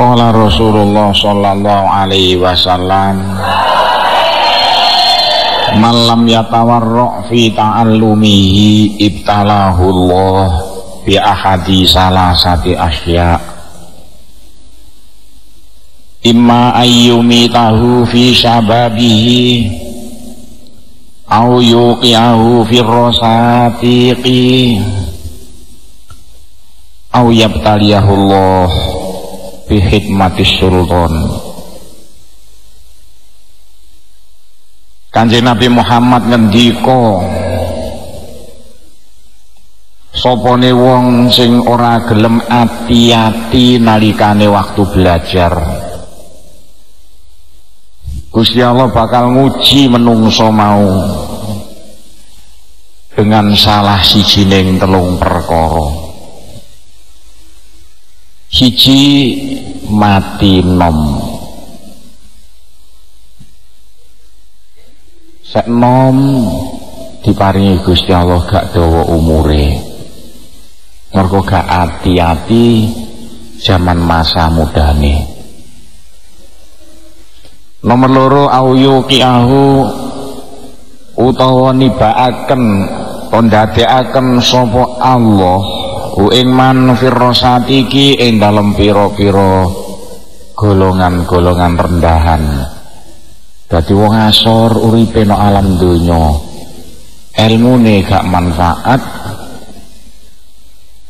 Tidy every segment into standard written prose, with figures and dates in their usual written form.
Qala Rasulullah sallallahu alaihi wasallam, man lam yatawarra' fi ta'allumihi ibtalahu Allah bi ahadi salasati asya, imma ayyumitahu fi syababihi au yuqi'ahu fi rosatiqi au yabtaliyahu Allah bi khidmatis sultan. Kanjeng Nabi Muhammad ngendika, sopone wong sing ora gelem ati-ati nalikane waktu belajar, Gusti Allah bakal nguji menungso mau dengan salah sijining telung perkara. Siji, mati nom. Sek nom diparingi Gusti Allah gak dawa umure, mergo gak ati-ati zaman masa mudane. Nomor loro, au yuqi'ahu utawa nibaaken ndadekaken sapa Allah ing man firrosatiki ing dalem pira-pira golongan-golongan rendahan. Dadi wong asor uripe nang alam donya, ilmune gak manfaat,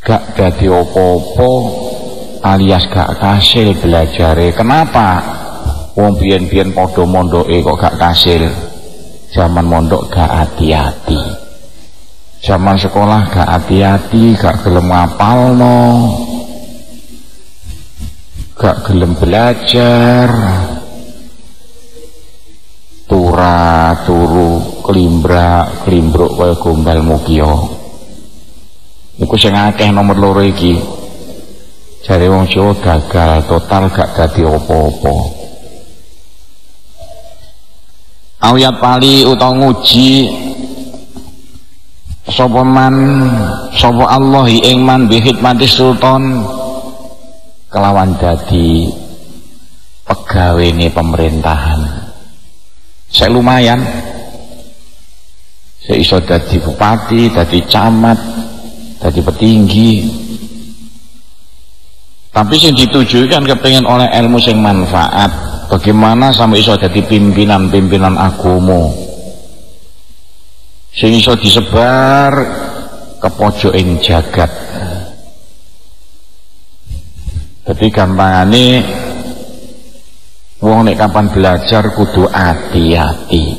gak dadi apa-apa, alias gak kasil belajare. Kenapa? Wong biyen-biyen padha mondoke kok gak kasil. Zaman mondok gak hati-hati, zaman sekolah gak hati-hati, gak gelem ngapalno, gak gelem belajar, turu klimbrak-klimbruk kaya gombal mugia. Iku sing akeh nomor loro iki. Jare wong Jawa gagal total, gak dadi apa-apa. Ayat pali utawa nguji sapa Allah ing man bi khidmatis sultan kelawan dadi pegawene pemerintahan. Saya lumayan, saya iso dadi bupati, dadi camat, dadi petinggi. Tapi sing dituju kan kepengen oleh ilmu sing manfaat. Bagaimana sampai iso dadi pimpinan agama sing iso disebar ke pojoking jagat. Tapi gampangane wong nek kapan belajar kudu hati-hati,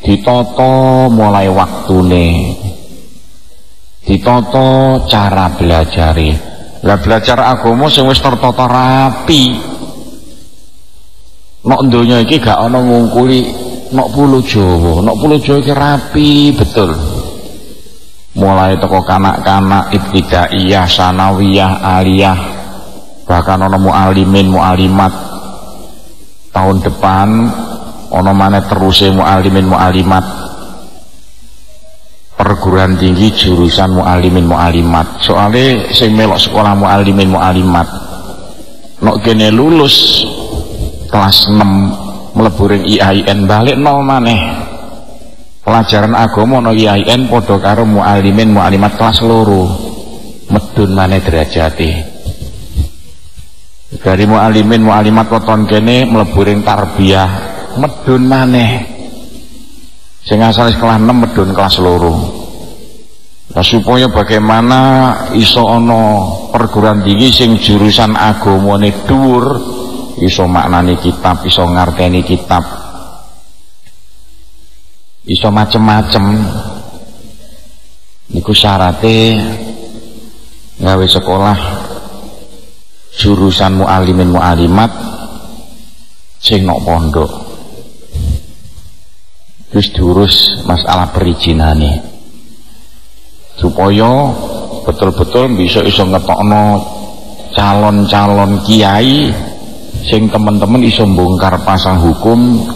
ditata mulai waktune, ditata cara belajare. Lah belajar agama sing wis tertata rapi, nok donya iki gak ana ngungkuli nok pulo Jawa. Nok pulo Jawa iki rapi betul. Mulai teko kanak-kanak ibtidaiyah, sanawiyah, aliyah, bahkan ana muallimin, muallimat. Tahun depan ana maneh teruse muallimin, muallimat. Perguruan tinggi jurusan muallimin, muallimat. Soale sing melok sekolah muallimin, muallimat nok kene lulus kelas 6 mlebu ring IAIN balik nol maneh. Pelajaran agama no IAIN padha karo muallimin, muallimat kelas loro, medun maneh derajate. Dari muallimin, muallimat weton kene mlebu ring tarbiyah, medun maneh. Sing asal kelas 6 medun kelas loro. Nah, supaya bagaimana iso ana perguruan tinggi sing jurusan agamane dhuwur, iso maknani kitab, iso ngarteni kitab, iso macem-macem. Niku syarate gawe sekolah jurusan muallimin, muallimat sing nok pondok. Terus diurus masalah perizinane supaya betul-betul bisa iso ngetokno calon-calon kiai sing teman-teman iso bongkar pasang hukum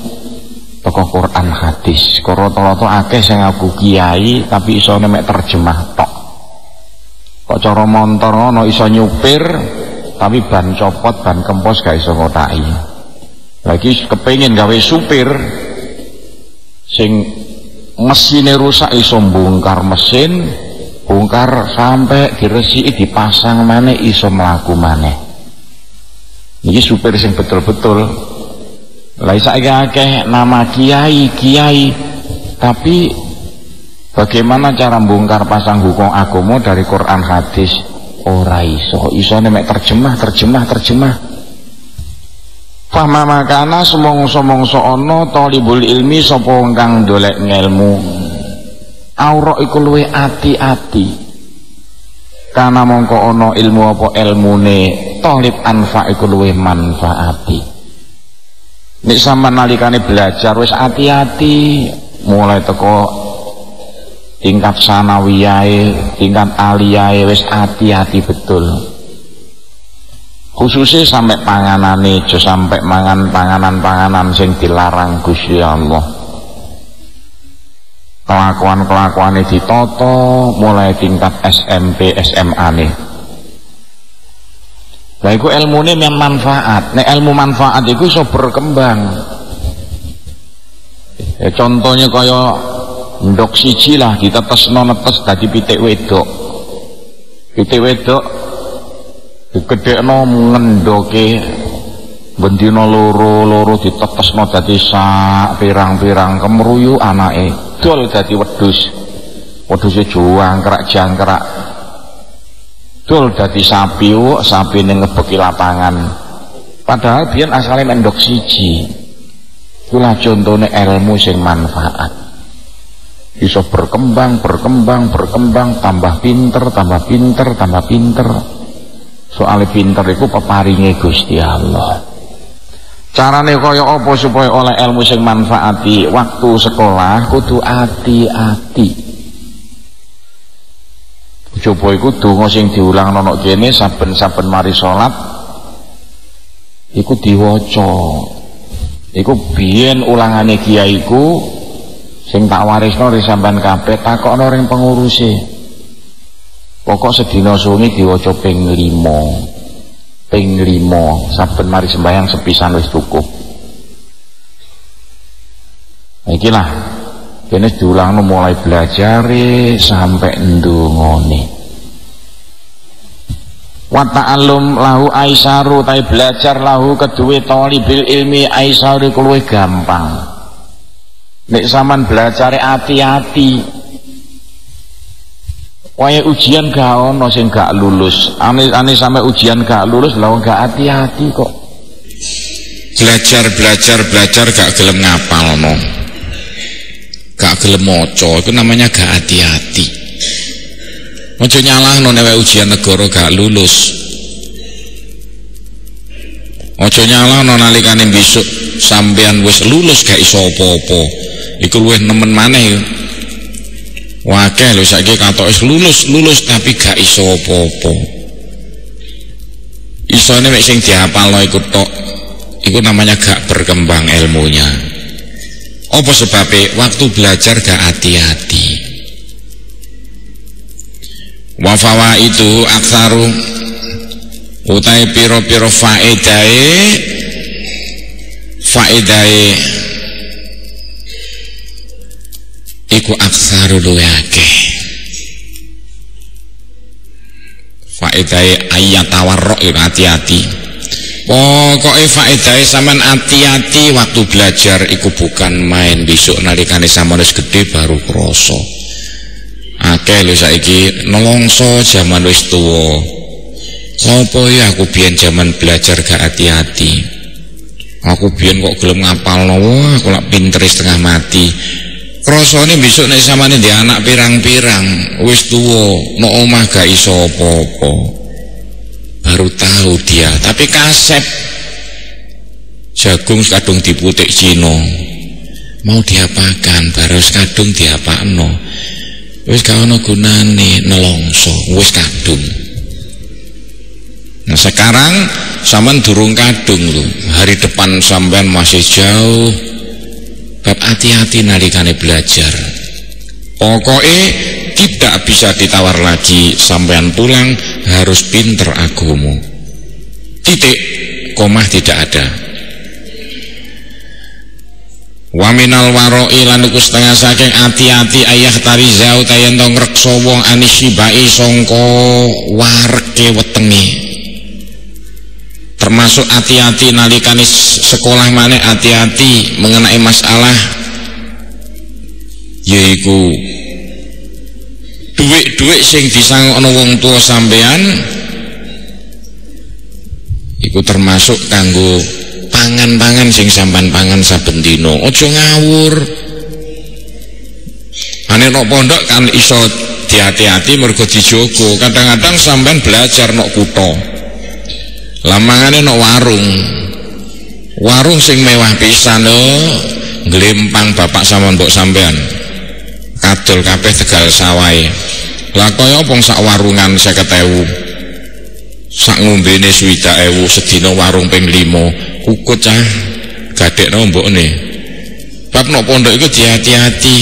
teko Quran hadis. Rata-rata akeh sing aku kiai tapi iso mek terjemah tok. Kok cara montor ngono iso nyupir tapi ban copot, ban kempos gak iso ngotaki. Lagi kepengin gawe supir sing mesinnya rusak iso bongkar mesin, bongkar sampai diresiki dipasang maneh iso mlaku maneh. Iki supir sing betul-betul. Lah saiki akeh nama kiai, tapi bagaimana cara bongkar pasang hukum agama dari Quran hadis? Ora iso, isone mek terjemah. Fahma makana semongso-mongso ana talibul ilmi sapa kang golek ngelmu. Aura iku luwih ati-ati. Kana mongko ana ilmu apa ilmune talib anfa iku luwih manfaati. Nek sampean nalikane belajar wis ati-ati mulai teko tingkat sanawiyahe, tingkat aliyahe wis ati-ati betul. Khususnya sampai panganane, aja sampai mangan panganan-panganan sing dilarang Gusti Allah. Kelakuan-kelakuane ditata mulai tingkat SMP, SMA nih. Lah iku ilmune men manfaat. Nek ilmu manfaat iku iso berkembang. Ya contohnya kaya ndok siji lah ditetesno netes dadi pitik wedok. Pitik wedok digedhekno ngendoke bendina loro ditetesno dadi sak pirang-pirang kemruyu anake dol dadi wedhuse jangkrak dol dadi sapi sapine ngebeki lapangan, padahal biyen asale mendok siji. Itulah contone ilmu sing manfaat, bisa berkembang tambah pinter. Soale pinter iku peparinge Gusti Allah. Carane kaya apa supaya oleh ilmu sing manfaati? Waktu sekolah kudu ati-ati. Coba iku donga sing diulangno nang kene saben-saben mari salat iku diwaca. Iku biyen ulangane kiaiku sing tak warisno ri sampean kabeh, takokno ring penguruse. Pokok sedina sungi diwaca ping 5 saben mari sembahyang sepisan wis cukup. Iki lah kene diulangno mulai belajare sampai ndongone. Wa ta'allum lahu aisaru, ta belajar lahu kedue talibil ilmi aisaru luwih gampang. Nek sampean belajare ati-ati, waya ujian gak ono sing gak lulus. Ane sampe ujian gak lulus lha gak hati-hati kok. Belajar gak gelem ngapalno. Gak gelem maca, itu namanya gak hati-hati. Ojo nyalahno nek ujian negara gak lulus. Ojo nyalahno nalikane besok sampean wis lulus gak iso apa-apa. Iku luwih nemen maneh. Wakeh lho saiki katok wis lulus tapi gak iso apa-apa. Isone mek sing dihafalno iku tok. Iku namanya gak berkembang ilmunya. Apa sebabnya? Waktu belajar gak hati-hati. Wa fawaidu aktsaru utai piro-piro faedahe iku aktsaru luwih akeh. Faedahe ayat tawarruk hati-hati. Pokoknya faedahe sampean hati-hati waktu belajar iku bukan main. Besok nalikane sampean wis gedhe baru krasa. Akeh lho saiki nelongso jaman wis tuwa. Sopo ya aku biyen jaman belajar gak hati-hati. Aku biyen kok gelem ngapalno, wah aku lak pinter setengah mati. Krasane besok nek samane ndek anak pirang-pirang wis tuwa, nek omah gak iso apa-apa. Baru tahu dia, tapi kasep jagung kadung diputik Cina. Mau diapakan, baru kadung diapakno. Wis gak ono gunane nelongso, wis kadung. Nah sekarang sampean durung kadung lho. Hari depan sampean masih jauh. Bab hati-hati nalikane belajar. Pokoknya tidak bisa ditawar lagi. Sampean pulang harus pinter agama. titik, komah tidak ada. Wa minal waroi lan iku setengah saking ati-ati ayah tarizau tayen to ngreksa wong anisibai sangka wareke wetenge. Termasuk hati-hati nalikane sekolah maneh, hati-hati mengenai masalah yaiku duit-duit sing disangokno wong tua sampean iku termasuk kanggo pangan-pangan sing sampean pangan saben dina. Aja ngawur. Ane nok pondok kan iso dihati-hati mergo dijogo. Kadang-kadang sampean belajar nok kutha. Lamangane nok warung. Warung sing mewah pisan lho, glempang bapak sama mbok sampean. Kadol kabeh Tegal Sawahe. Lah kaya apa sak warungan 50.000. Sak ngombene 60.000 sedina warung ping 5. Kukut cah gadekno mbokne. Bab nok pondok iku dihati-hati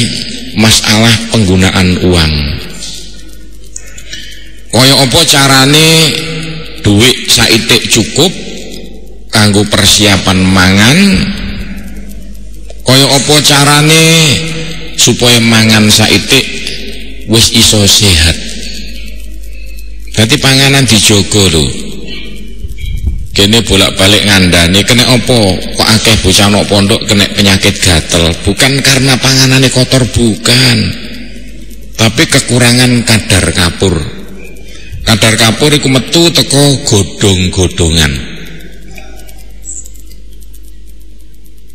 masalah penggunaan uang. Kaya apa carane duit saitik cukup kanggo persiapan mangan, kaya apa carane supaya mangan saitik wis iso sehat. Dadi panganan dijogo lho. Kene bolak-balik ngandani kena apa kok akeh bocah nok pondok kena penyakit gatel, bukan karena panganane kotor, bukan, tapi kekurangan kadar kapur. Kadar kapur iku metu teko godhong-godhongan.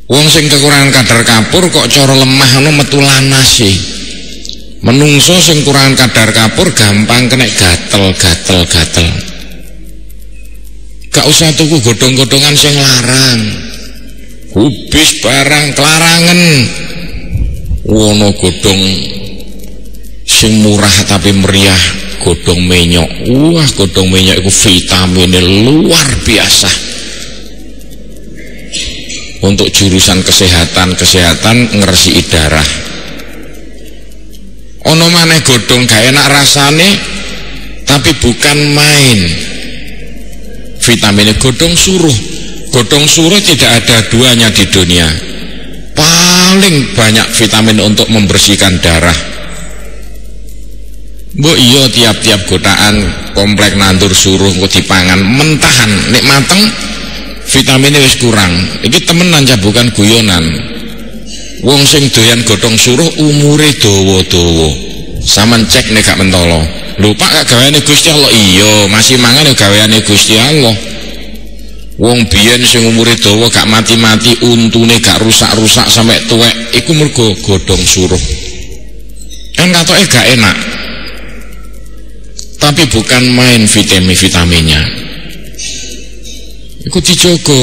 Wong sing kekurangan kadar kapur kok cara lemah ngono metu lanas sih. Menungso sing kurangan kadar kapur gampang kena gatel. Gak usah tuku godhong-godhongan sing larang. Hubis barang kelarangan. Wono godhong sing murah tapi meriah, godhong menyok. Wah, godhong menyok itu vitaminnya luar biasa. Untuk jurusan kesehatan ngeresiki darah. Ono maneh godhong gak enak rasane tapi bukan main. Vitaminnya godhong suruh. Godhong suruh tidak ada duanya di dunia. Paling banyak vitamin untuk membersihkan darah. Mbok iya tiap-tiap godaan komplek nandur suruh kok dipangan mentahan nek mateng vitaminnya wis kurang. Iki temenan aja bukan guyonan. Wong sing doyan godhong suruh umure dawa-dawa. Saman cek nek gak mentolo. Lho Pak, gak gaweane Gusti Allah. Iya, masih mangan ya gaweane Gusti Allah. Wong biyen sing umure dawa gak mati-mati, untune gak rusak-rusak sampai tuwek, iku mergo godhong suruh. Kan katoke gak enak. Tapi bukan main vitaminnya. Iku dijogo.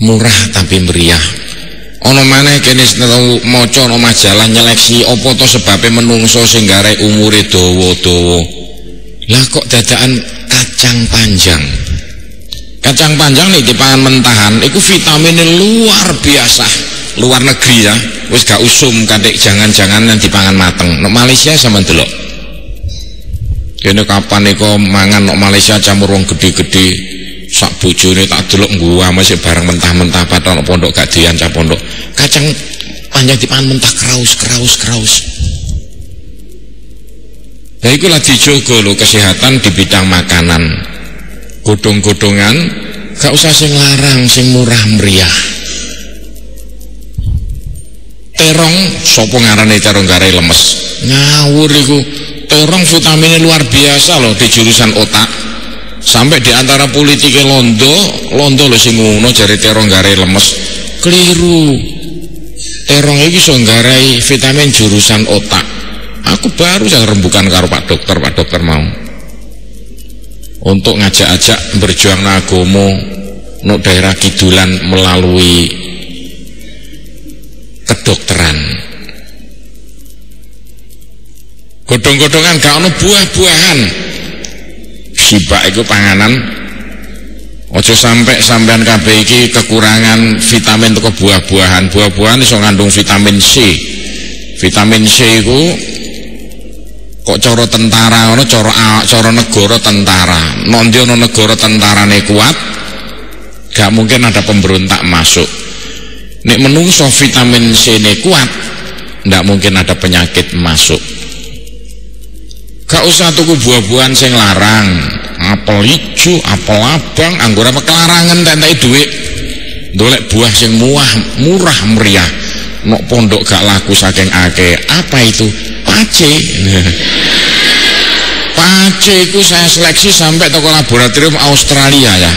Murah tapi meriah. Ono maneh kene tau maca ana majalah nyeleksi apa to sebabe menungso sing garek umure dawa-dawa. Lah kok dadakan kacang panjang. Kacang panjang nih dipangan mentahan iku vitaminnya luar biasa. Luar negeri ya, wis gak usum kanthi jangan-jangan dipangan mateng. Nek Malaysia sama delok. Kene kapan iku mangan nek Malaysia campur wong gede-gede. Sak bojone tak delok gua masih bareng mentah-mentah padahal pondok gak dian cah pondok. Kacang panjang dipangan mentah kraus. Nah iku lah dijogo lho kesehatan di bidang makanan. Godhong-godhongan gak usah sing larang, sing murah meriah. Terong, sapa ngarane terong garai lemes? Ngawur iku. Terong vitaminnya luar biasa loh di jurusan otak. Sampai di antara politiknya londo lho sing ngono jare terong garai lemes. Keliru. Terong iki iso nggarai vitamin jurusan otak. Aku baru saja rembukan karo Pak Dokter mau. Untuk ngajak-ajak berjuang agama no daerah kidulan melalui kedokteran. Godhong-godhongan gak ono buah-buahan. Sibak itu panganan. Ojo sampai sampean kabeh iki kekurangan vitamin teko buah-buahan. Buah-buahan iso ngandung vitamin C. Vitamin C iku Kok cara tentara ngono, cara negara tentara. Nondi ana negara tentarane kuat, gak mungkin ada pemberontak masuk. Nek menungso vitamin C ne kuat, ndak mungkin ada penyakit masuk. Gak usah tuku buah-buahan sing larang, apel ijo, apel abang, anggur apa kelarangan tentai duit. Dolek buah sing murah meriah. Nok pondok gak laku saking akeh. Apa itu? Pace. Pace itu saya seleksi sampai toko laboratorium Australia ya.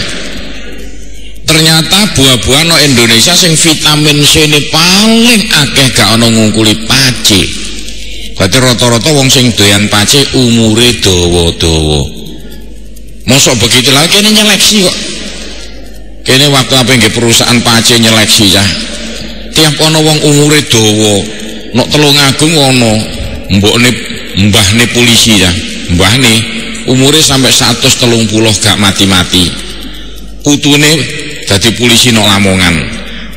Ternyata buah-buahan no Indonesia sing vitamin C ini paling akeh gak ono ngungkuli pace. Berarti rata-rata wong sing doyan pace umure dawa-dawa. Mosok begitu lagi ini nyeleksi kok. Kene waktu apa nggih perusahaan pace nyeleksi ya. Tiap ono wong umure dawa, nok Tulungagung ono mbahne polisi ya. Mbahne umure sampai 130 gak mati-mati. Putune dadi polisi nok Lamongan.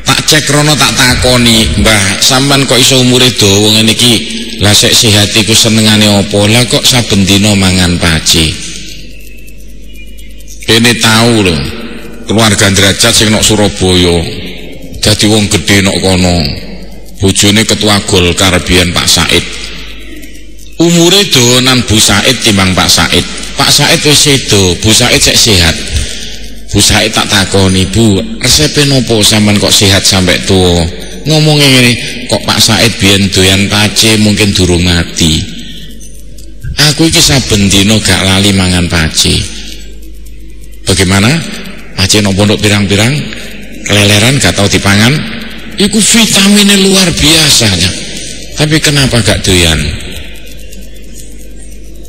Tak cek rono tak takoni, "Mbah, sampean kok iso umure dawa ngene iki? Lah sik sehat iku senengane apa? Lah kok saben dina mangan pace?" Kene tahu lho, keluarga derajat sing nok Surabaya. Dadi wong gedhe nok kono. Bojone ketua Golkar biyen Pak Said. Umure donan Bu Said timbang Pak Said. Pak Said wis sedo, Bu Said sik sehat. Bu Said tak takoni, "Bu, resepe nopo sampean kok sehat sampai tuwa?" Ngomongnya ngene, "Kok Pak Said biyen doyan pace mungkin durung mati. Aku iki saben dina gak lali mangan pace." Bagaimana? Pace nopo nduk pirang-pirang keleleran gak tau dipangan. Iku vitaminnya luar biasa ya. Tapi kenapa gak doyan?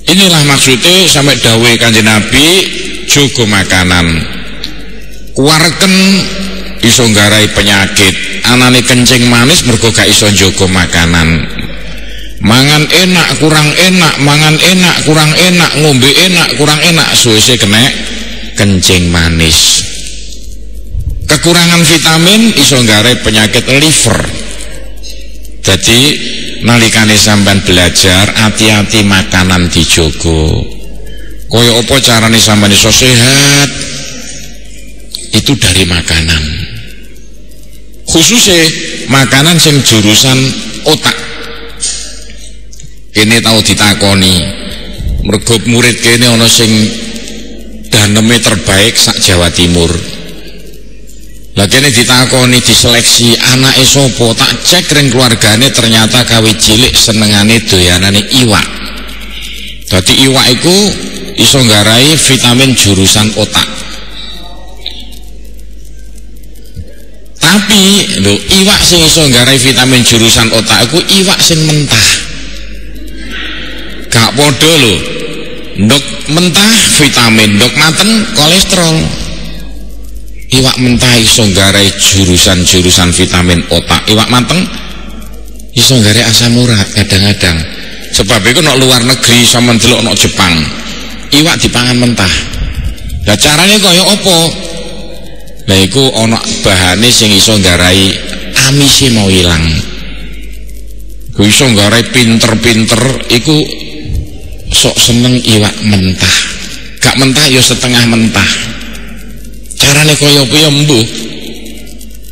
Inilah maksudnya sampai dawuh Kanjeng Nabi, jogo makanan. Kuwareken iso nggarai penyakit, anane kencing manis mergo gak iso njogo makanan. Mangan enak kurang enak, mangan enak kurang enak, ngombe enak kurang enak, suwese kena kencing manis. Kekurangan vitamin iso nggarai penyakit liver. Jadi nalikane sampean belajar, hati-hati makanan dijogo. Kaya apa carane sampean iso sehat? Itu dari makanan, khususnya makanan sing jurusan otak. Kene tahu ditakoni, mergo murid kene ana sing daneme terbaik sak Jawa Timur. Lah kene ditakoni, diseleksi anake sapa, tak cek ring keluargane, ternyata kawit cilik senengane doyanane iwak. Dadi iwak iku iso nggarai vitamin jurusan otak. Tapi lho, iwak sing iso nggarai vitamin jurusan otak iku iwak sing mentah. Gak padha lho. Ndok mentah vitamin, ndok mateng kolesterol. Iwak mentah iso nggarai jurusan-jurusan vitamin otak. Iwak mateng iso nggarai asam urat kadang-kadang. Sebab iku nek luar negeri sampeyan delok nek Jepang, iwak dipangan mentah. Lah carane kaya apa? Lah iku ana bahane sing iso nggarai amise mau ilang. Ku iso nggarai pinter-pinter iku sok seneng iwak mentah. Gak mentah ya setengah mentah. Carane kaya piye mbuh?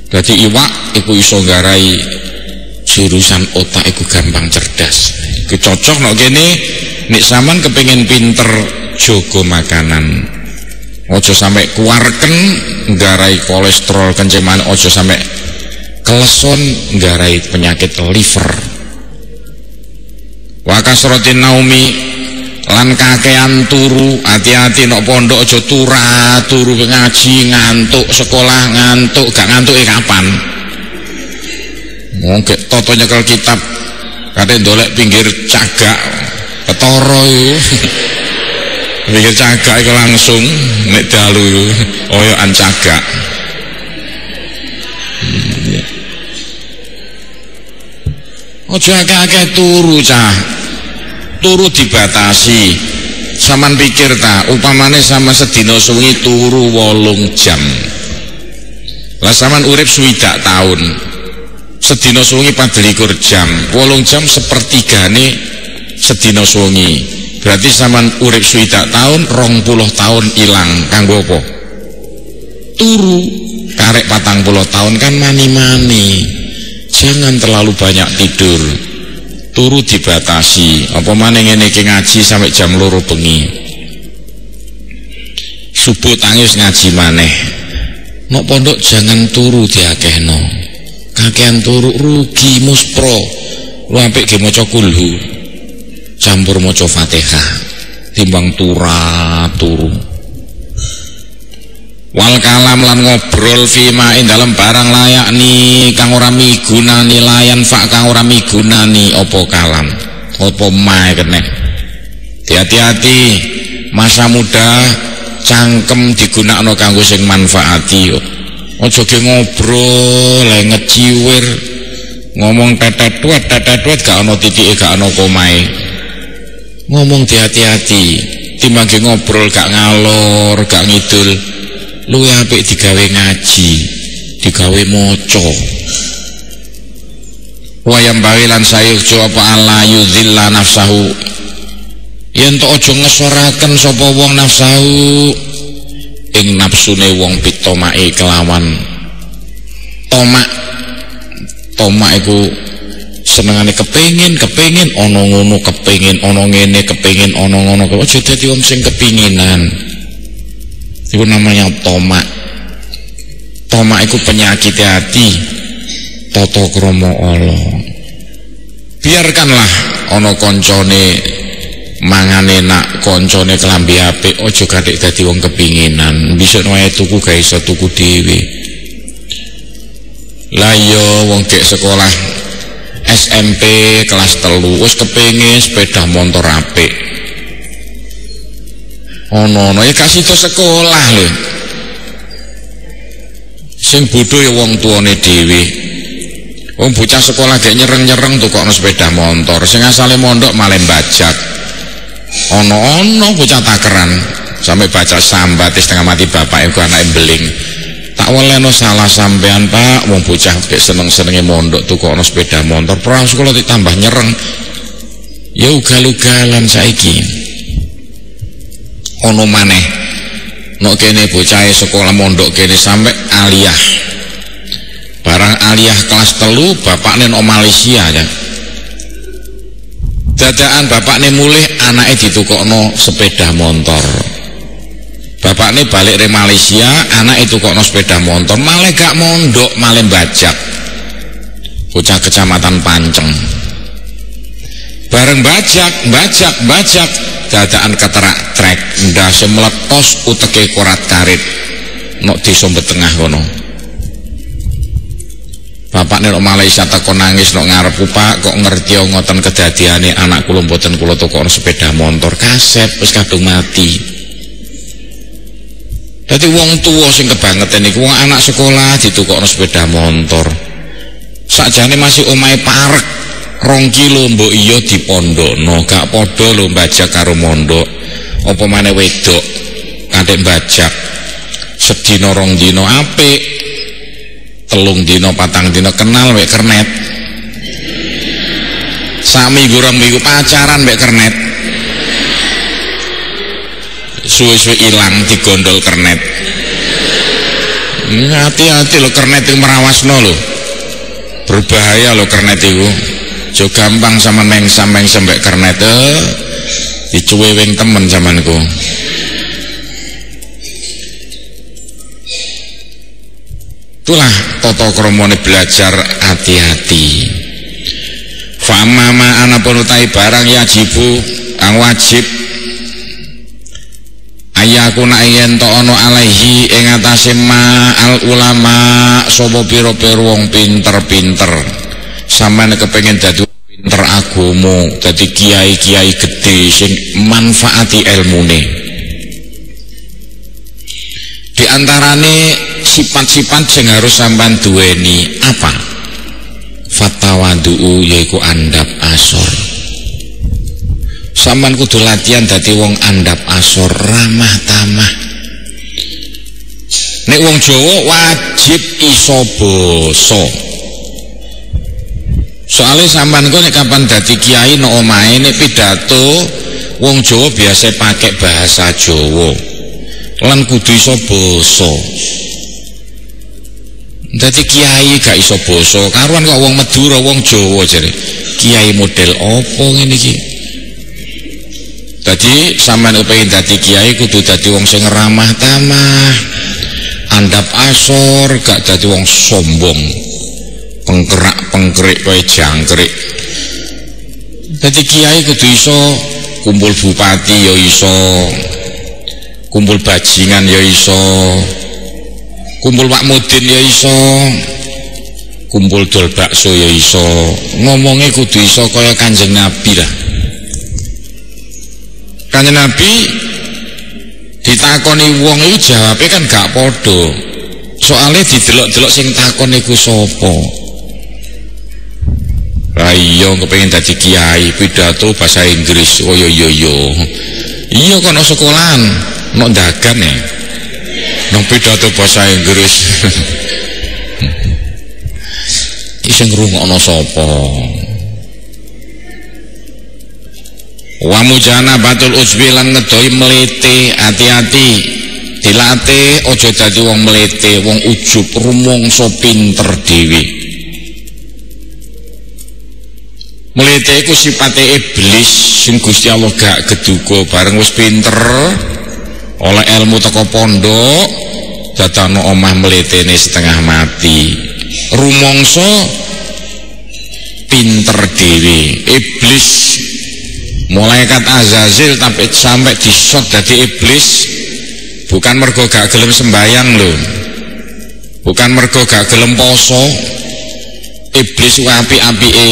Dadi iwak iku iso nggarai jurusan otak iku gampang cerdas. Iku cocok nek kene nek sampean kepengin pinter jogo makanan. Ojo sampai kuwarken nggarai kolesterol kencing manis, ojo sampai keleson nggarai penyakit liver. Wa kasratin naumi lan kakean turu, hati-hati nok pondok ojo turu ngaji ngantuk, sekolah ngantuk, gak ngantuke kapan? Mongke toto nyekel kitab kate ndolek pinggir cagak ketara iku. Pinggir cagak iku langsung nek dalu iku oyokan cagak. Ojo akeh-akeh turu cah. Turu dibatasi. Saman pikir ta, upamane sama sedina suwi turu 8 jam. Lah saman urip 60 tahun. Sedina suwi 24 jam. 8 jam sepertigane sedina suwengi. Berarti sampean urip 60 tahun, 20 tahun ilang kanggo apa? Turu. Karek 40 tahun kan mani-mani. Jangan terlalu banyak tidur. Turu dibatasi. Apa maneh ngene iki ngaji sampai jam 2 bengi. Subuh tangis ngaji maneh. Nok pondok jangan turu diakehno. Kakean turu rugi muspro. Lu apik ge maca kulhu. Campur maca Fatihah timbang turu. Wal kalam lan ngobrol fima ing dalem barang layak ni kang ora migunani layan fak kang ora migunani apa kalam apa mae keneh. Hati-hati masa muda cangkem digunakno kanggo sing manfaati. Aja ge ngobrol le ngeciwir ngomong tetet-tuet gak ana titike gak ana komae. Ngomong hati-hati timbang ngobrol gak ngalor gak ngidul. Luwih apik digawe ngaji, digawe maca. Wayam bawi lan sayujo apa ala yuzilla nafsahu. Yen to aja ngesoraken sapa wong nafsahu ing nafsune wong pitomake kelawan tomak iku senengane kepengin ana ngono, kepengin ana ngene, kepengin ana ngono. Aja dadi wong sing kepinginan. Itu namanya tomak. Tomak itu penyakit hati. Toto kromo Allah. Biarkanlah ono koncone mangan enak, koncone kelambi apik, ojo kadek dadi wong kepinginan. Bisa wae tuku ga iso tuku dhewe. Lah yo wong dek sekolah SMP kelas 3 wis kepengin sepeda motor apik. Ono ya kasih to sekolah lho. Sing bodho ya wong tuane dhewe. Wong bocah sekolah gek nyereng-nyereng tukokno sepeda motor. Sing asale mondok malah bajak. Ono bocah takeran sampai baca sambat setengah mati bapake ku anake beling. Tak weleno salah sampean Pak, wong bocah gek seneng-senenge mondok tukokno sepeda motor. Pra sekolah ditambah nyereng. Ya ugal-ugalan saiki. Ono maneh nok kene bocah sekolah mondok kene sampai aliyah. Barang aliyah kelas 3 bapakne nang Malaysia ya. Dadakan bapakne mulih anake ditukokno sepeda motor. Bapakne balik dari Malaysia, anake tukokno sepeda motor, malah gak mondok, malah bajak. Bocah kecamatan Panceng. Bareng bajak dadaan keterak trek ndase meletos uteke korat karit nok desa Tengah kono. Bapakne nok Malaysia teko nangis nok ngarep Pak, kok ngerti ngoten kedadiane anak kula mboten kula tukokno sepeda motor kasep wis kadung mati. Dadi wong tuwa sing kebangetan niku wong anak sekolah ditukokno sepeda motor. Sakjane masih omahe parek 2 kilo mbok iya dipondokno, gak padha lho bajak karo mondok. Apa maneh wedok kadek bajak sedina 2 dina apik, 3 dina 4 dina kenal mek kernet. Saminggu 2 minggu pacaran mek kernet. Suwe-suwe ilang digondol kernet. Hati-hati lho kernet itu merawasno lho. Berbahaya lho kernet itu. Jo gampang sama mengsam mbek kernet dicuweweng temen zamanku. Itulah tata kramane belajar hati-hati. Fa amma anapun utahe barang yajibu ang wajib ayaku nak yen to ana alaihi ing atase ma al ulama sapa pira-pira wong pinter-pinter. Sampeyan kepengin dadi pinter agama, dadi kiai-kiai gede sing manfaati ilmune. Di antarane sifat-sifat sing harus sampean duweni apa? Fatawadhu yaiku andap asor. Sampeyan kudu latihan dadi wong andap asor, ramah tamah. Nek wong Jawa wajib iso basa. Soalnya sampean kok nek kapan dadi kiai no omahe nek pidato wong Jawa biasa pakai bahasa Jawa lan kudu iso basa. Dadi kiai gak iso basa karuan kok wong Madura wong Jawa jare kiai model apa ngene iki. Dadi sampean kepengin dadi kiai kudu dadi wong sing ramah tamah, andap asor, gak dadi wong sombong, pengkerak-pengkerik kaya jangkrik. Dadi kiai kudu iso kumpul bupati ya iso, kumpul bajingan ya iso, kumpul Pak Mudin ya iso, kumpul dol bakso ya iso. Ngomongnya kudu iso kaya Kanjeng Nabi lah. Kanjeng Nabi ditakoni wong iki jawabe kan gak padha. Soale didelok-delok sing takon iku sapa. Lah iya kepengin dadi kiai pidato bahasa Inggris. Oh yo. Iya kono sekolahan, nok dagan ya. Nang pidato bahasa Inggris. Iki ngrungokno sapa? Wa mujana batul usbi lan ngedoi melete, hati-hati dilatih aja dadi wong melete, wong ujub, rumangsa pinter dhewe. Melete iku sipate iblis sing Gusti Allah gak geduga bareng wis pinter oleh ilmu teko pondok dadakno omah meletene setengah mati. Rumangsa pinter dhewe, iblis malaikat Azazil sampai disot dadi iblis bukan mergo gak gelem sembayang lho, bukan mergo gak gelem poso. Iblis ku apik-apike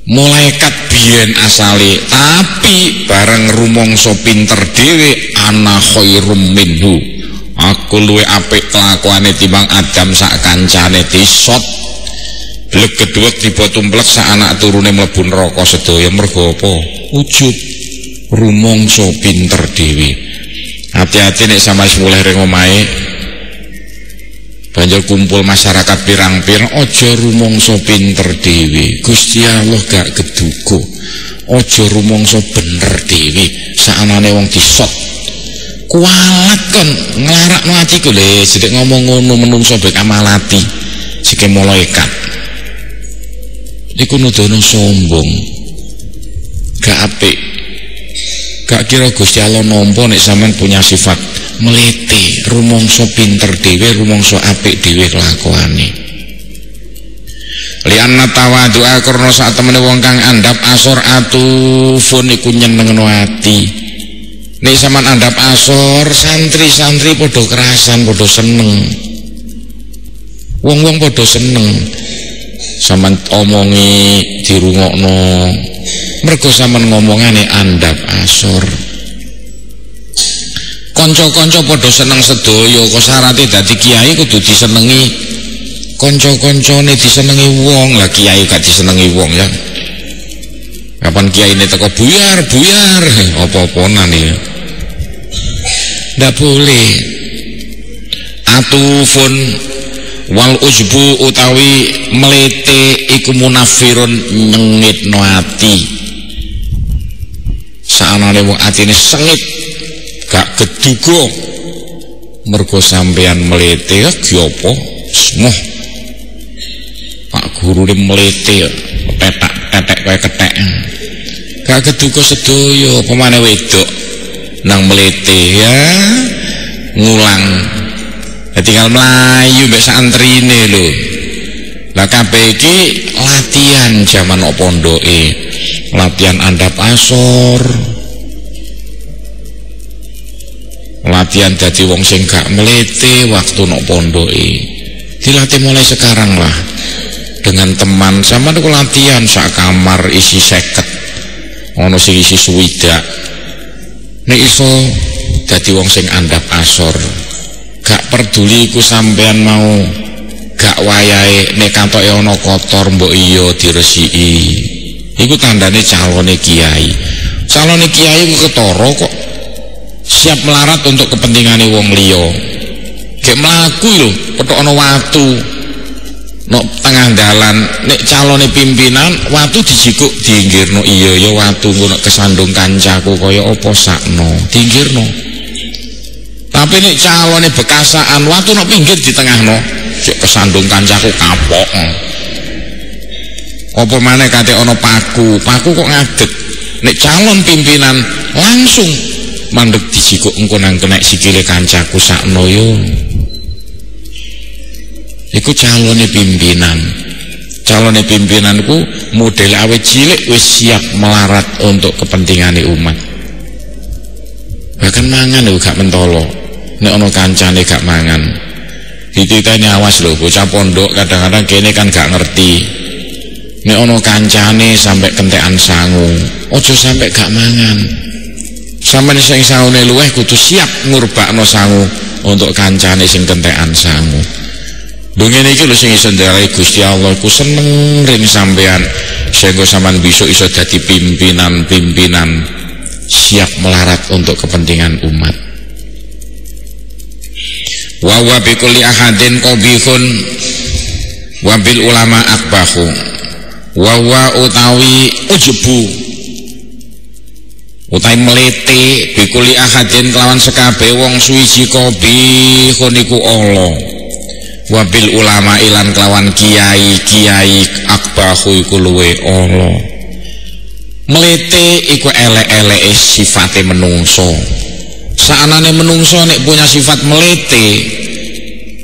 malaikat biyen asale, tapi bareng rumangsa pinter dhewe ana khairum minhu, aku luwe apik kelakuane timbang Adam sak kancane disot. Blek kedua tiba tumplek sak anak turune mlebu neraka sedaya mergo apa? Ujub, rumangsa pinter dhewe. Hati-hati nek sampe mulai ring omahe banjur kumpul masyarakat pirang-pirang aja rumangsa pinter dhewe. Gusti Allah gak geduga. Aja rumangsa bener dhewe, sakanane wong disot. Kualat kon nglarakno atiku lho, sithik ngomong ngono menungso bek amalati. Sike malaikat. Iku nudono sombong, gak apik. Gak kira Gusti Allah nampa nek sampean punya sifat melete, rumangsa pinter dhewe, rumangsa apik dhewe kelakuane. Lianna tawadhu'a karena sak temene wong kang andhap asor atufun iku nyenengno ati. Nek sampean andhap asor, santri-santri padha kerasan, padha seneng. Wong-wong padha seneng. Sampeyan omongi dirungokno mergo sampeyan ngomongane andhap asor. Kanca-kanca padha seneng sedaya, kok syaraté dadi kiai kudu disenengi kanca-kancane, disenengi wong. Lah kiai gak disenengi wong ya. Kapan kiyaine teko buyar apa-apanan ya. Ndak boleh. Atufun wal ujbu utawi melete iku munafirun nyengitno ati. Saanane wong atine sengit gak geduga mergo sampean melete ki apa semoh Pak gurune melete tetek kaya kethek gak geduga sedaya pemane wedok nang melete ya ngulang. Tinggal melayu mbek santrine lho. Lah kabeh iki latihan jaman ok pondoke. Latihan andhap asor. Latihan dadi wong sing gak melete waktu nok pondoke. Dilatih mulai sekarang lah. Dengan teman sama niku latihan sak kamar isi 50. Ono sing isi 60. Nek iso dadi wong sing andhap asor. Gak peduli iku sampean mau gak wayahe nek kantoke ana kotor mbok iya diresiki. Iku tandane calone kiai. Calone kiai ku ketara kok siap melarat untuk kepentingane wong liya. Gek mlaku lho, petok ana watu. nok tengah dalan nek calone pimpinan watu dijikuk diinggirno iya ya watu ngono kesandung kancaku kaya apa sakno diinggirno. Tapi nek calone bekasaan watu nok pinggir di tengahno sik kesandung kancaku kapok. Apa maneh kate ana paku kok ngadeg. Nek calon pimpinan langsung mandeg dijikuk engko nang kenek sikile kancaku sakno yo. Iku calone pimpinan. Calone pimpinan ku model awet cilik wis siap melarat untuk kepentingane umat. Bahkan mangan lho gak mentolo. Nek ana kancane gak mangan. Dititeni awas lho bocah pondok kadang-kadang kene kan gak ngerti. Nek ana kancane sampai kentekan sangu, ojo sampai gak mangan. Sampeyan sing sangune luweh kudu siap ngurbakno sangu untuk kancane sing kentekan sangu. Lho ngene iki lho sing iso ndarahi Gusti Allah ku seneng ring sampean sehingga sampean besok iso dadi pimpinan-pimpinan siap melarat untuk kepentingan umat. Wa wa bi kulli ahadin qabihun wa bil ulama akbahu. Wawa utawi ujebu utawi melete bikuli ahadin kelawan sekabe wong suwiji kobi khoniku Allah wabil ulama ilan kelawan kiai akbahu iku luwe Allah. Melete iku elek-eleke sifate menungso. Saanane menungso nek punya sifat melete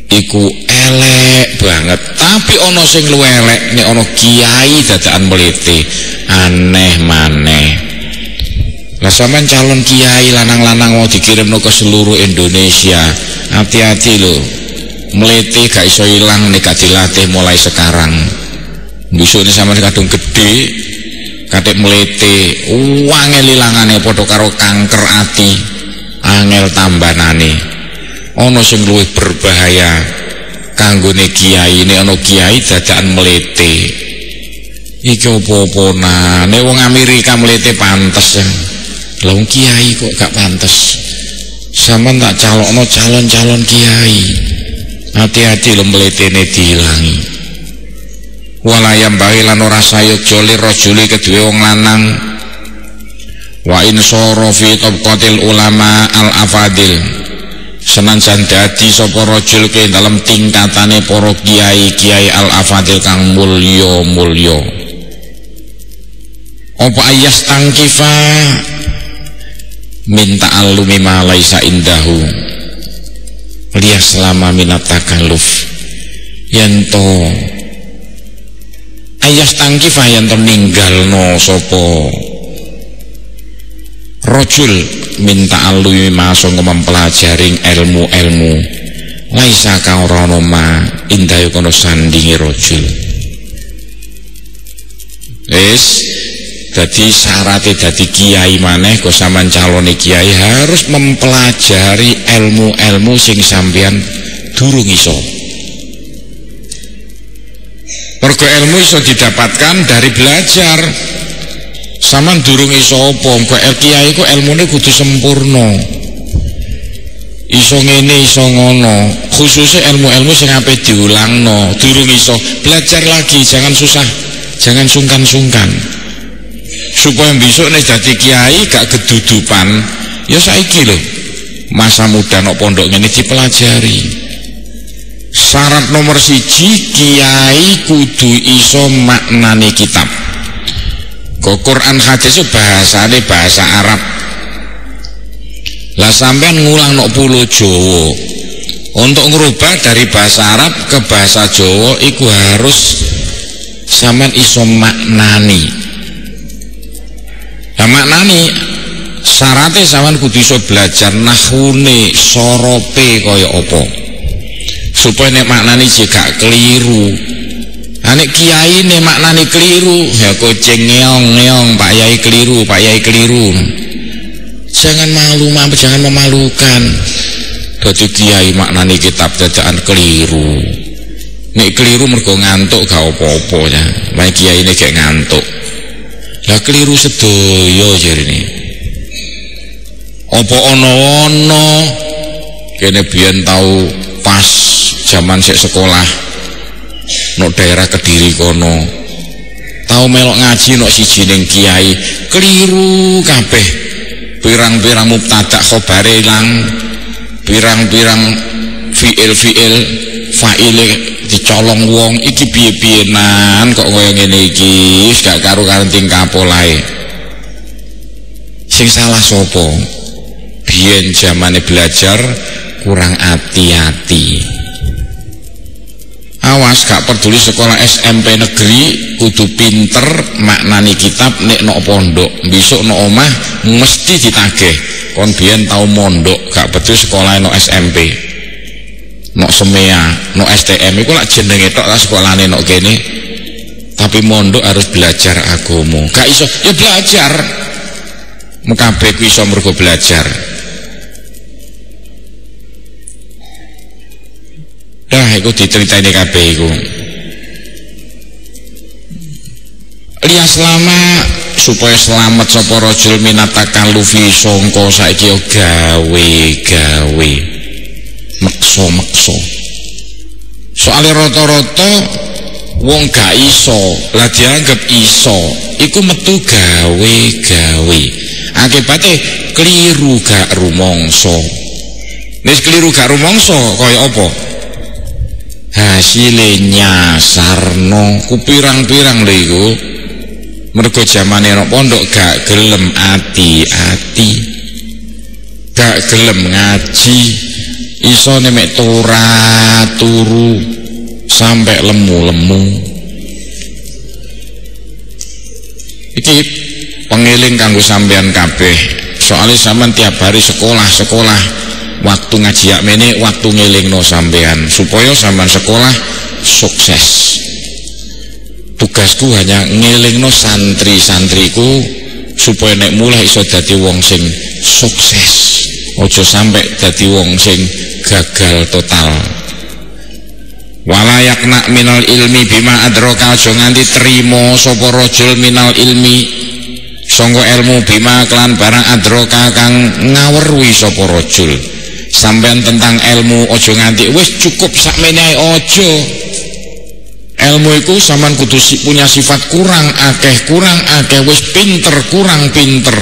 iku elek banget, tapi ono sing luwih elek nek ono kiai dadakan melete aneh maneh. Lah sampean calon kiai lanang-lanang mau dikirimno ke seluruh Indonesia, hati-hati lho, melete gak iso ilang nek gak dilatih mulai sekarang. Besok ini sampean kadung gede katik melete angel ilangane padha karo kanker ati, angel tambanane. Ono sing luwih berbahaya kanggone kiai nek ana kiai dadakan melete. Iki opo-opona nek wong Amerika melete pantes. Lah wong kiai kok gak pantes. Sampeyan tak calokno calon-calon kiai. Hati-hati lho meletene diilangi. Walayam bae lan ora sayogya lir rajuli kedue wong lanang. Wa in sara fi tabqatil ulama al afadil. Senajan dadi sapa rajul ke dalam tingkatane para kiai al-afadil kang mulya-mulya. Apa ayas tangkifa minta alumi ma laisa indahu. Liya selama minat takalluf. Yanto ayas tangkifa yanto ninggalno sapa rajul minta alui masuk mempelajari ilmu-ilmu laisa kang ora ono ma indahe kono sandinge rajul. Wis dadi syarate dadi kiai maneh kok sampean calone kiai harus mempelajari ilmu-ilmu sing sampean durung iso. Mergo ilmu iso didapatkan dari belajar. Saman durung iso apa kok kiai ku ilmune kudu sempurna. Iso ngene iso ngono, khususnya ilmu-ilmu sing ape diulangno, durung iso belajar lagi, jangan susah, jangan sungkan-sungkan. Supaya besok nek dadi kiai gak kedudupan, ya saiki lho. Masa muda nok pondok ngene dipelajari. Syarat nomor 1 kiai kudu iso maknani kitab. Quran hadis bahasane bahasa Arab. Lah sampean ngulang nok pulo Jawa. Untuk ngerubah dari bahasa Arab ke bahasa Jawa iku harus sampean iso maknani. Lah maknani syaratnya sampean kudu iso belajar nahune, sorope kaya apa. Supaya nek maknani jika keliru. Anek kiai nek maknani keliru, ya kucing ngeong-ngeong, Pak Yai keliru, Pak Yai keliru. Jangan malu, jangan memalukan. Dadi kiai maknani kitab dadakan keliru. Nek keliru mergo ngantuk gak apa-apa ya. Mek kiai ini gak ngantuk. Lah keliru sedaya jarine. Apa ana kene biyen tau pas zaman sik sekolah nok daerah Kediri kono tau melok ngaji nok siji ning kiai keliru kabeh pirang-pirang mubtada khobare ilang pirang-pirang fiil faile dicolong wong iki piye-piyenan kok kaya ngene iki wis gak karo-karo tingkah polahe sing salah sapa biyen zamane belajar kurang hati-hati awas gak peduli sekolah SMP negeri kudu pinter maknani kitab nek nok pondok besok nok omah mesti ditagih kon biyen tau mondok gak peduli sekolah nok SMP nok semea nok STM iku lak jenenge tok lah sekolahane nok kene tapi mondok harus belajar agama gak iso ya belajar kabeh ku iso mergo belajar dah iku diceritain kabeh iku liya selama supaya selamat sapa rajul minatakalufi sangka saiki gawe mekso soalnya rata-rata wong gak iso lah dianggap iso iku metu gawe akibatnya keliru gak rumangsa nek keliru gak rumangsa kaya apa hasilnya nyasarno ku pirang-pirang lho iku mergo jamane nek pondok gak gelem ati-ati gak gelem ngaji iso nek turu sampai lemu iki pengeling kanggo sampean kabeh soalnya sampean tiap hari sekolah waktu ngaji yak mene waktu ngelingno sampean supaya sampean sekolah sukses tugasku hanya ngelingno santri-santriku supaya nek mulai iso dadi wong sing sukses ojo sampai dadi wong sing gagal total walayakna minal ilmi bima adroka aja nganti trimo sapa rajul minal ilmi sangga ilmu bima kelan barang adroka kang ngaweruhi sapa rajul sampean tentang ilmu aja nganti wis cukup sakmene ae aja ilmu iku sampean kudu punya sifat kurang akeh wis pinter kurang pinter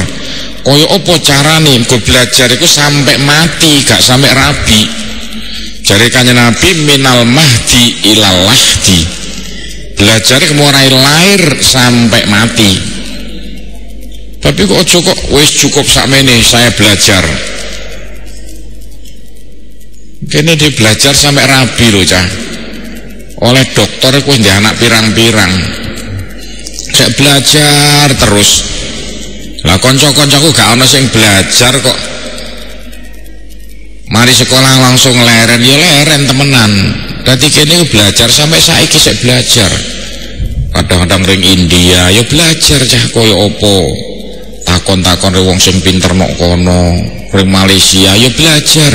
kaya apa carane go belajar iku sampai mati gak sampai rabi jare kanjeng Nabi minal mahdi ilal lahdi belajar mulai lahir sampai mati tapi kok aja kok wis cukup sakmene saya belajar kene dia belajar sampai rabi lho cah oleh dokter ku ndek anak pirang-pirang saya belajar terus lah kanca-kancaku gak ana sing belajar kok mari sekolah langsung leren ya leren temenan dadi kene belajar sampai saiki sik belajar kadang-kadang ring India ya belajar cah kaya apa takon-takon wong sing pinter nok kono ring Malaysia ya belajar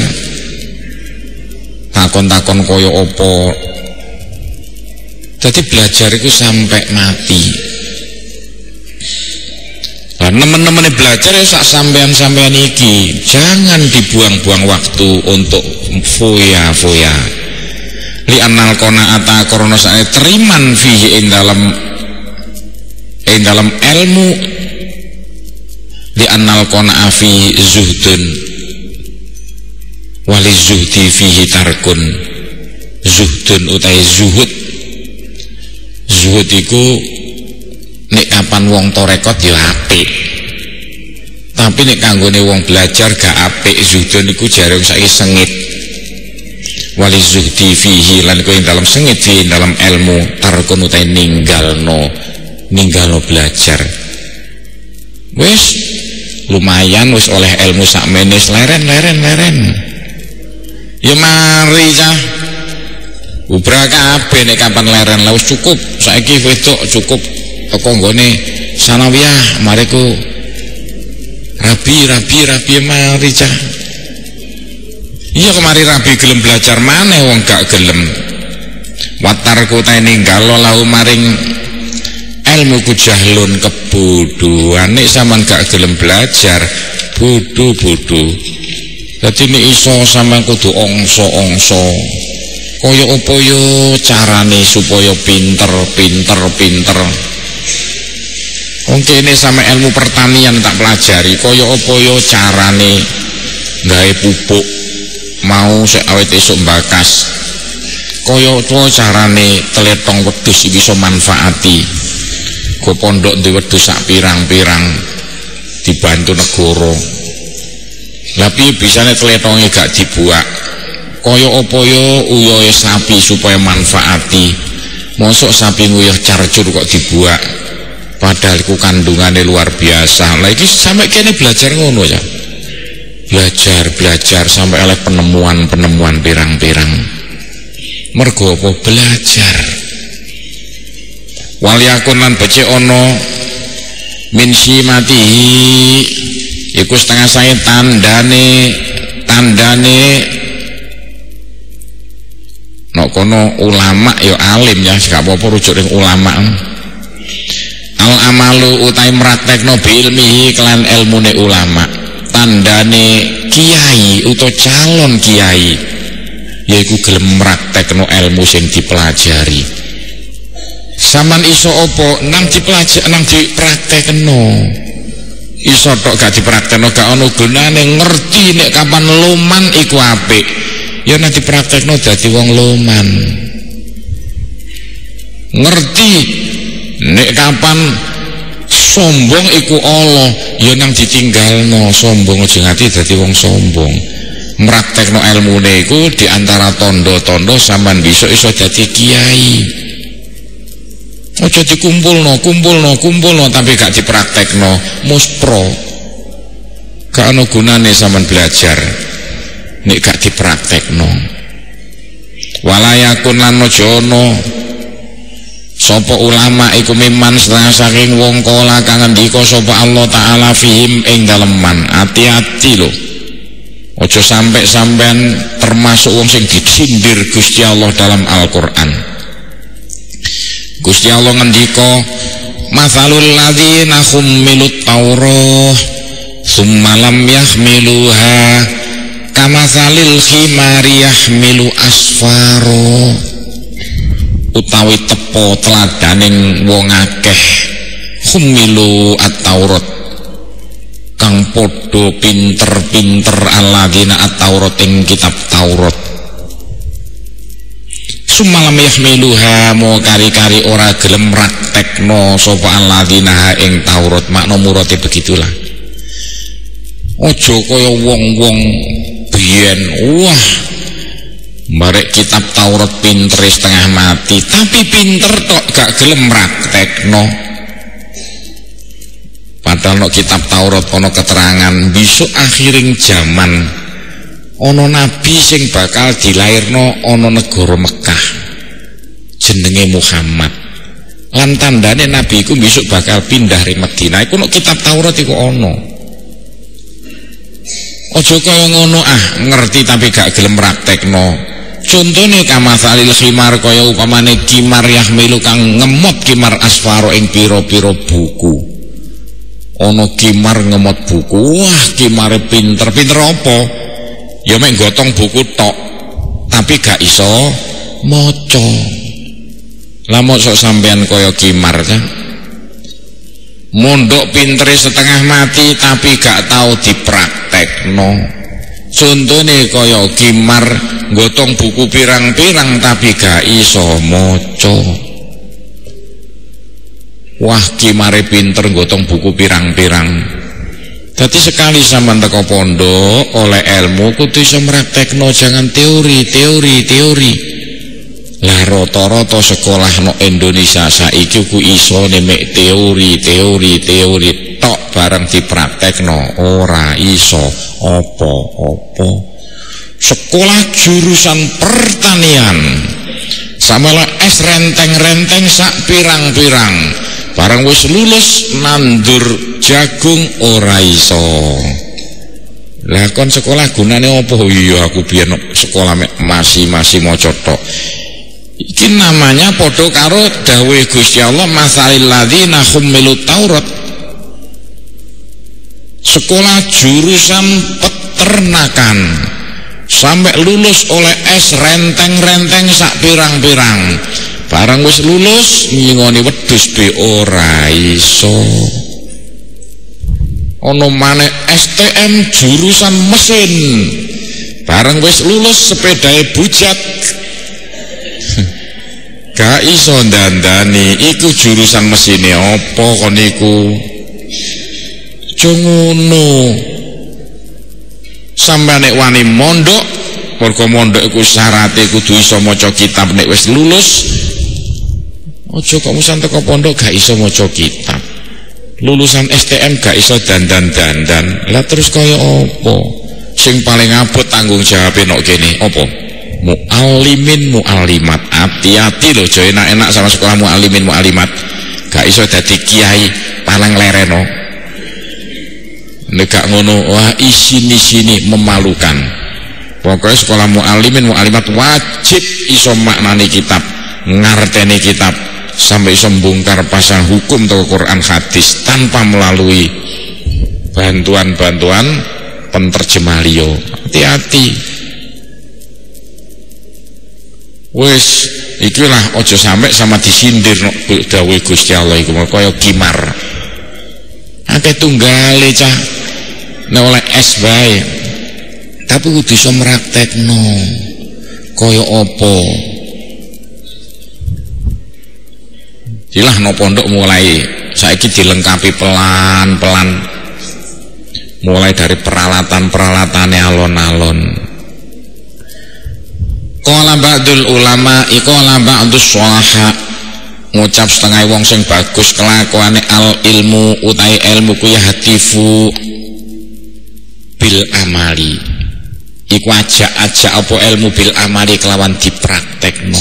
takon-takon kaya apa dadi belajar itu sampai mati teman-teman belajar ya sak sampean iki jangan dibuang-buang waktu untuk foya-foya li annal qanaata korona saya teriman fihi ing dalam ilmu li annal qanaa fi zuhdun wali zuhdi fihi tarkun zuhdun utai zuhud iku nek kapan wong torekot ya apik tapi nek kanggone wong belajar gak apik zuhdun iku jarang saiki sengit wali zuhdi fihi lan kowe dalam sengit fihi dalam ilmu tarkun utai ninggalno belajar wis lumayan wis oleh ilmu sakmene leren ya mari cah ubra kabeh nek kapan leren lah wis cukup saiki wedok cukup teko nggone sanawiyah mariku rabi mari cah iya kemari rabi gelem belajar maneh wong gak gelem watarku ta ninggalo lahu maring ilmu ku jahlun kebodohan nek sampean gak gelem belajar bodoh dadi nek iso sampean kudu ongso kaya apa yo carane supaya pinter. Wong kene sama ilmu pertanian tak pelajari kaya apa yo carane gawe pupuk mau sik awet esuk mbakas. Kaya apa carane tletong wedhus iki iso manfaati. Go pondok duwe wedhus sak pirang-pirang dibantu negara. Lah piye bisane tletonge gak dibuak? Kaya apa yo uyohe sapi supaya manfaati. Mosok sapi nguyuh carcur kok dibuak. Padahal iku kandungane luar biasa. Lah iki sampe kene belajar ngono ya. Belajar sampai oleh penemuan pirang-pirang. Mergo apa? Belajar. Waliyakun lan becik ana min simatihi iku setengah saya tandane nek kono ulama ya alim ya gak apa-apa rujuk ning ulama. Al amalu utai meraktekno bi ilmihi kelan ilmune ulama. Tandane kiai utawa calon kiai yaiku gelem meraktekno ilmu sing dipelajari. Saman iso apa nang dipelajari nang dipraktekno. Iso tok gak dipraktekno gak ono gunane. Ngerti nek kapan loman iku apik ya nek dipraktekno dadi wong loman. Ngerti nek kapan sombong iku Allah ya nang ditinggalno. Sombong aja ngati dadi wong sombong. Mraktekno ilmune iku diantara tondo-tondo sampean bisa iso dadi kiai. Aja dikumpulno tapi gak dipraktekno muspro. Gak ana gunane sampean belajar nek gak dipraktekno. Walayakun lan aja ana sapa ulama iku miman setengah saking wong kala kang ngendika sapa Allah taala fihim ing daleman. Hati-hati lho. Aja sampai sampean termasuk wong sing disindir Gusti Allah dalam Al-Qur'an. Gusti Allah ngendika matsalul ladzina hummilut taurah summa lam yahmiluha kamatsalil khimari yahmilu asfaro. Utawi tepo teladaning wong akeh humilu at-taurat kang padha pinter-pinter alladzina at-taurat ing kitab Taurat sumalam yahmiluha mo kari-kari ora gelem praktekno sapa alladzina ing Taurat. Makna murate begitulah. Aja kaya wong-wong biyen wah marek kitab Taurat pinter setengah mati tapi pinter tok gak gelem praktekno. Padahal no kitab Taurat ono keterangan besok akhiring zaman ono nabi sing bakal dilairno ono negara Mekah jenenge Muhammad. Lan tandane nabi iku besok bakal pindah ring Madinah. Iku no kitab Taurat iku ono. Aja kaya ngono ngerti tapi gak gelem praktekno. Contohnya kamatsalil khimar kaya upamane kimar yahmilu kang ngemot kimar asfaro ing pira-pira buku. Ono kimar ngemot buku, wah kimare pinter apa? Ya mek gotong buku tok, tapi gak iso maca. Lah mosok sampean kaya kimar kan? Mondok pintere setengah mati tapi gak tahu dipraktekno. Contohnya kaya kimar gotong buku pirang-pirang tapi gak iso maca. Wah kimare pinter gotong buku pirang-pirang. Jadi sekali sampean teko pondok oleh ilmu kudu iso mraktekno, jangan teori. Lah rata-rata sekolah no Indonesia saiki ku iso mek teori tok bareng dipraktekno ora iso apa-apa. Sekolah jurusan pertanian samalah es renteng-renteng sak pirang-pirang barang wis lulus nandur jagung ora iso. Lah kon sekolah gunane apa? Iya aku biyen sekolah masih maca tok. Iki namanya padha karo dawuh Gusti Allah masalil ladzina hummilut taurat. Sekolah jurusan peternakan sampai lulus oleh S renteng-renteng sak pirang-pirang. Barang wis lulus nyingoni wedhus be ora iso. Ono maneh STM jurusan mesin. Barang wis lulus sepedae bujat. Gak iso dandani iku jurusan mesine apa kon iku. Jongono. Sampai nek wani mondok, mergo mondok iku syarate kudu iso maca kitab nek wis lulus. Ojo kok musan teko pondok gak iso maca kitab. Lulusan STM gak iso dandan-dandan. Lah terus kaya apa? Sing paling abot tanggung jawabe nok kene apa? Mu'allimin mu'allimat. Hati-hati lho, aja enak-enak sama sekolah mu'allimin mu'allimat. Gak iso dadi kiai palang lereno. Nek gak ngono, wah isini-sini memalukan. Pokoknya sekolah mu'allimin mu'allimat wajib iso maknani kitab, ngarteni kitab, sampai iso mbongkar pasang hukum atau Quran hadis tanpa melalui bantuan-bantuan penterjemah liya. Hati-hati. Wis ikilah ojo sampai sama disindir dawuh Gusti Allah iku kaya gimar. Akeh tunggale cah nek oleh S bae. Tapi kudu iso mraktekno. Kaya apa? Dilah no pondok mulai saiki dilengkapi pelan-pelan. Mulai dari peralatan-peralatannya alon-alon. Qala ba'dul ulama iqala ba'dus sholaha, ngucap setengah wong sing bagus kelakuane al ilmu utai ilmu ku ya hatifu bil amali. Iku ajak-ajak apa ilmu bil amali kelawan dipraktekno.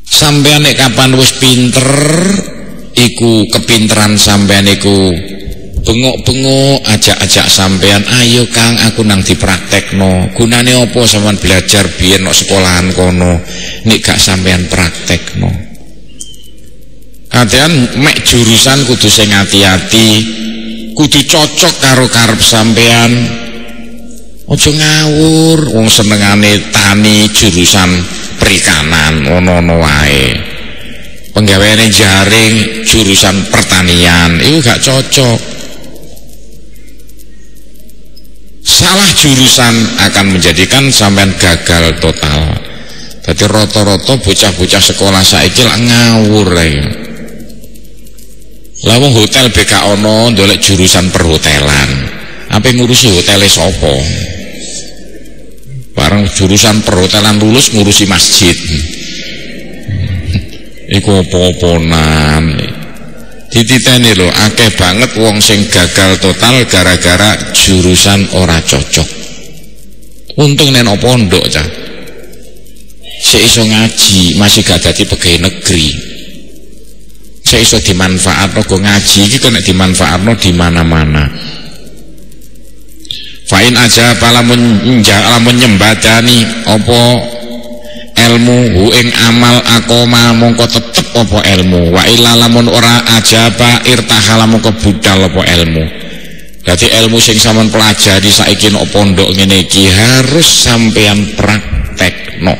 Sampeyan nek kapan wis pinter iku kepinteran sampeyan iku bengok-bengok ajak-ajak sampean, ayo Kang aku nang dipraktekno. Gunane apa sampean belajar biyen nok sekolahan kono nek gak sampean praktekno. Kadean mek jurusan kudu sing ati-ati, kudu cocok karo karep sampean. Aja ngawur wong senengane tani jurusan perikanan ono-ono wae. Penggaweane jaring jurusan pertanian iku gak cocok. Salah jurusan akan menjadikan sampean gagal total. Jadi rata-rata bocah-bocah sekolah saiki lak ngawur ae. Lah wong hotel BK ono ndolek jurusan perhotelan. Apa ngurusi hotele sapa? Bareng jurusan perhotelan lulus ngurusi masjid. Iku apa-apanan. Dititeni lho, akeh banget wong sing gagal total gara-gara jurusan ora cocok. Untung nek pondok cah. Sik iso ngaji, masih gak dadi pegawai negeri. Sik iso dimanfaatno go ngaji iki kok nek dimanfaatno di mana-mana. Fa'in aja palamun nyembadani apa ilmu hu ing amal akoma mongko tetep apa ilmu, wa illa lamun ora ajaba irtahala mongko budal apa ilmu. Dadi ilmu sing sampean pelajari saiki nek pondok ngene iki harus sampean praktekno.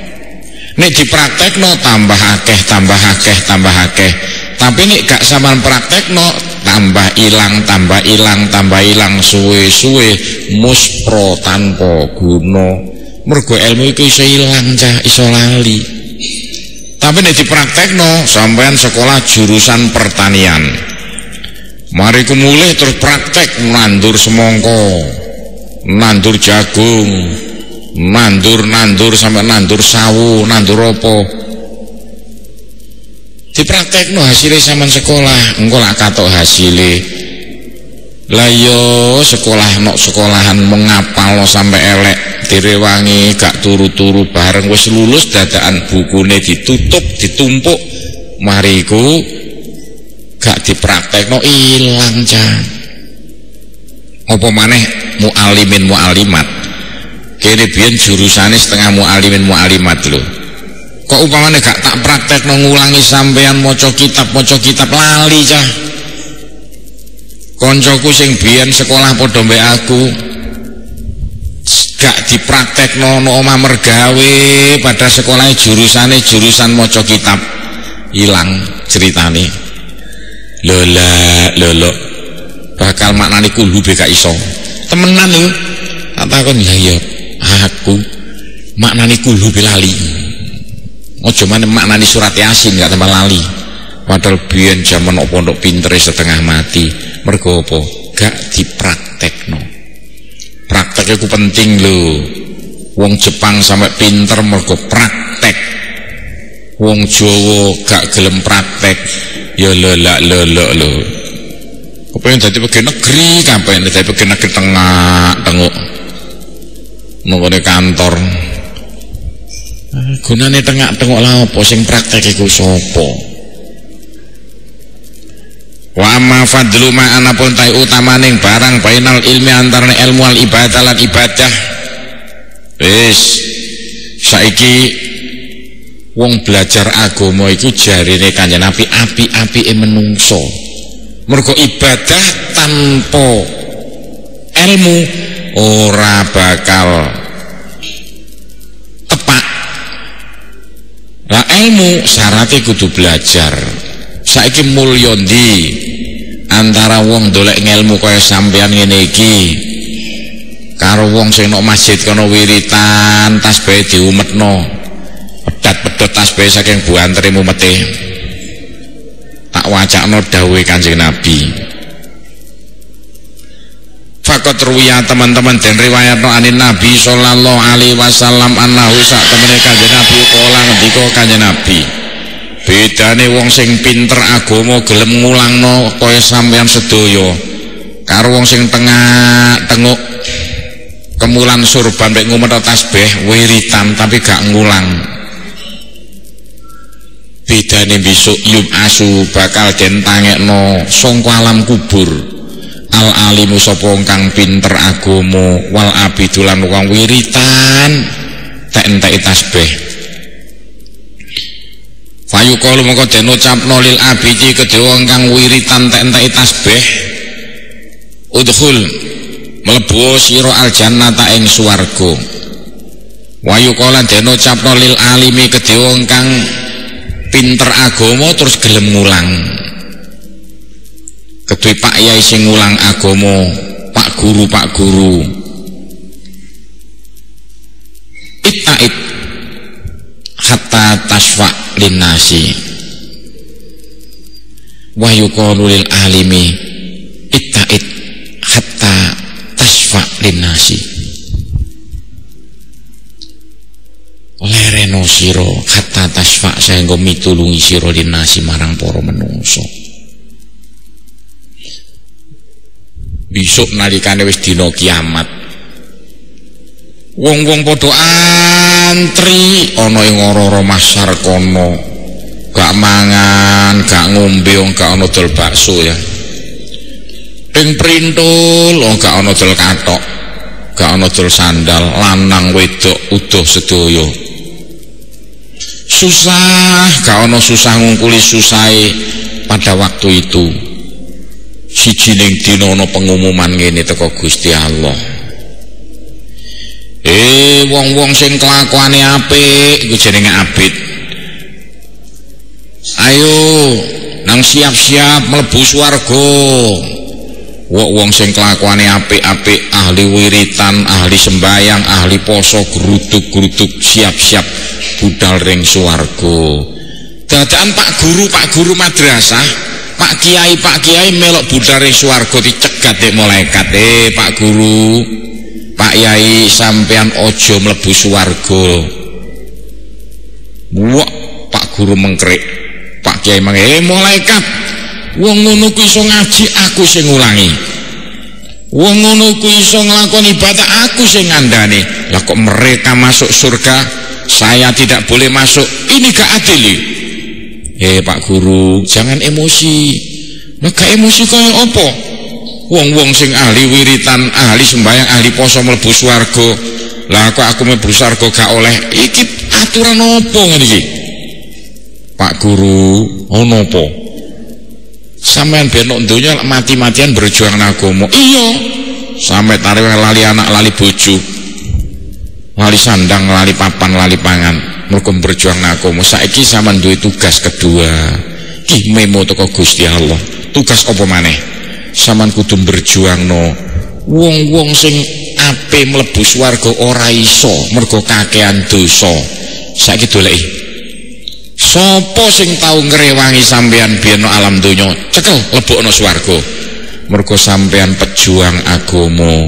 Nek dipraktekno tambah akeh. Tapi nek gak sampean praktekno tambah ilang suwe-suwe muspro tanpa guna. Mergo ilmu itu iso ilang cah, iso lali. Tapi nek dipraktekno sampean sekolah jurusan pertanian. Mari ku mulih terus praktek nandur semangka, nandur jagung, nandur sampai nandur sawu, nandur apa. Dipraktekno hasilnya sampean sekolah, engko lak katok hasilnya. Lah yo sekolah nok sekolahan mengapal sampai elek direwangi gak turu-turu bareng wis lulus dadakan bukune ditutup ditumpuk mariku gak dipraktekno ilang cah. Apa maneh mu'allimin mu'allimat kene biyen jurusane setengah mu'allimin mu'allimat lho. Kok upamane gak tak praktekno ngulangi sampean maca kitab lali cah. Koncoku sing biyen sekolah padha mbek aku gak dipraktekno no omah mergawe pada sekolah jurusan maca kitab hilang ceritane lolo bakal maknani kulhu gak iso temenan lho tak takon lah ya aku maknani kulhu lali aja maknani surat Yasin gak tambah lali padahal biyen jaman pondok pinter setengah mati mergo apa gak dipraktekno. Praktek itu penting lho. Wong Jepang sampai pinter mergo praktek. Wong Jawa gak gelem praktek ya lho. Kepengen dadi pegawai negeri kabeh dadi pegawai negeri tengok nang kantor. Gunane tengok lah apa sing praktek iku sapa? Wa amma fadlu ma anapun tai utamaning barang bainal ilmi antarane ilmu al ibadah lan ibadah. Wis saiki wong belajar agama iku jarine Kanjeng Nabi api-apike menungso. Mergo ibadah tanpa ilmu ora bakal tepak. Lah ilmu syaratnya kudu belajar. Saiki mulya ndi antara wong dolek ngelmu kaya sampean ngene iki karo wong sing nang masjid kono wiritan tasbih diumetno pedhot tasbih saking buantere mumete tak wacakno dawuhe Kanjeng Nabi. Fakot ruwiya teman-teman den riwayatno anin Nabi sallallahu alaihi wasallam annahu sak temene Kanjeng Nabi kala ngendika Kanjeng Nabi bedane wong sing pinter agama gelem ngulangno kaya sampeyan sedaya karo wong sing tengok kemulan surban mek ngumet tasbih wiritan tapi gak ngulang. Bedane besok yub asu bakal den tangekno sangka alam kubur al alimu sapa kang pinter agama wal abidulan wong wiritan entek tasbih. Fayu kalu mongko den ucapno lil abidi kedhe wong kang wiritan entek tasbih udkhul mlebu sira aljannata ing swarga. Wayu kala den ucapno lil alimi kedhe wong kang pinter agama terus gelem ngulang. Kedhe Pak Yai sing ngulang agama, Pak Guru. Itta'id hatta tasfa linnasi wa yuqalu lil alimi itta'id hatta tasfa linnasi lereno sira hatta tasfa saengga mitulungi sira linnasi marang para menungso. Besok nalikane wis dina kiamat wong-wong padha antri ana ing ora-ora masar kono gak mangan gak ngombe gak ana dol bakso ya ping printul gak ana dol kathok gak ana dol sandal lanang wedok utuh sedaya susah gak ana susah ngungkuli susahe pada waktu itu siji ning dina ana pengumuman ngene teko Gusti Allah. Wong-wong sing kelakuane apik iku jenenge abid. Ayo nang siap-siap mlebu swarga. Wong sing kelakuane apik-apik, ahli wiritan, ahli sembayang, ahli poso, geruduk-geruduk siap-siap budal ring swarga. Dadakan Pak Guru madrasah, Pak Kiai melok budal ring swarga dicegat dek malaikat. Pak Guru, Pak Yai sampean ojo mlebu swarga. Wah, Pak Guru mengkrik. Pak Kiai mangke, malaikat, wong ngono ku iso ngaji aku sing ngulangi. Wong ngono ku iso nglakoni ibadah aku sing ngandani. Lah kok mereka masuk surga, saya tidak boleh masuk. Ini gak adil. Pak Guru, jangan emosi. Lah gak emosi kaya apa? Wong-wong sing ahli wiritan, ahli sembahyang, ahli poso mlebu swarga. Lah kok aku mlebu swarga gak oleh? Iki aturan apa ngene iki? Pak Guru, ono apa? Sampeyan ben nek donya mati-matian berjuang agama. Iya. Sampai tarik lali anak lali bojo. lali sandang, lali papan, lali pangan, mergo berjuang agama. Saiki sampean duwe tugas kedua. Ki memo teko Gusti Allah. Tugas apa maneh? Sampean kudu berjuangno wong-wong sing ape mlebu swarga ora iso mergo kakean dosa. Saiki doleki. Sapa sing tau ngrewangi sampean biyen no alam donya, cekel lebokno swarga. Mergo sampean pejuang agama.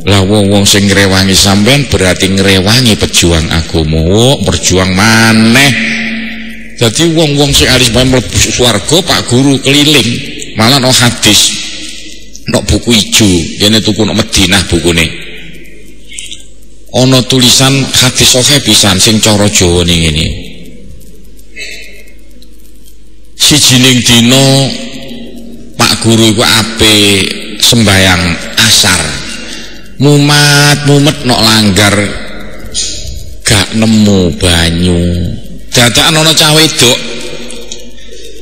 Lah wong-wong sing ngrewangi sampean berarti ngrewangi pejuang agama. Berjuang maneh. Jadi wong-wong sing aris mlebu swarga Pak Guru keliling, malah no hadis, no buku ijo, kene tuku no Madinah bukune. Ana tulisan hadis sahih pisan sing cara Jawa ning ngene. Sijining dina Pak Guru iku ape sembayang asar. Mumet nok langgar gak nemu banyu. Dadakan ana cah wedok.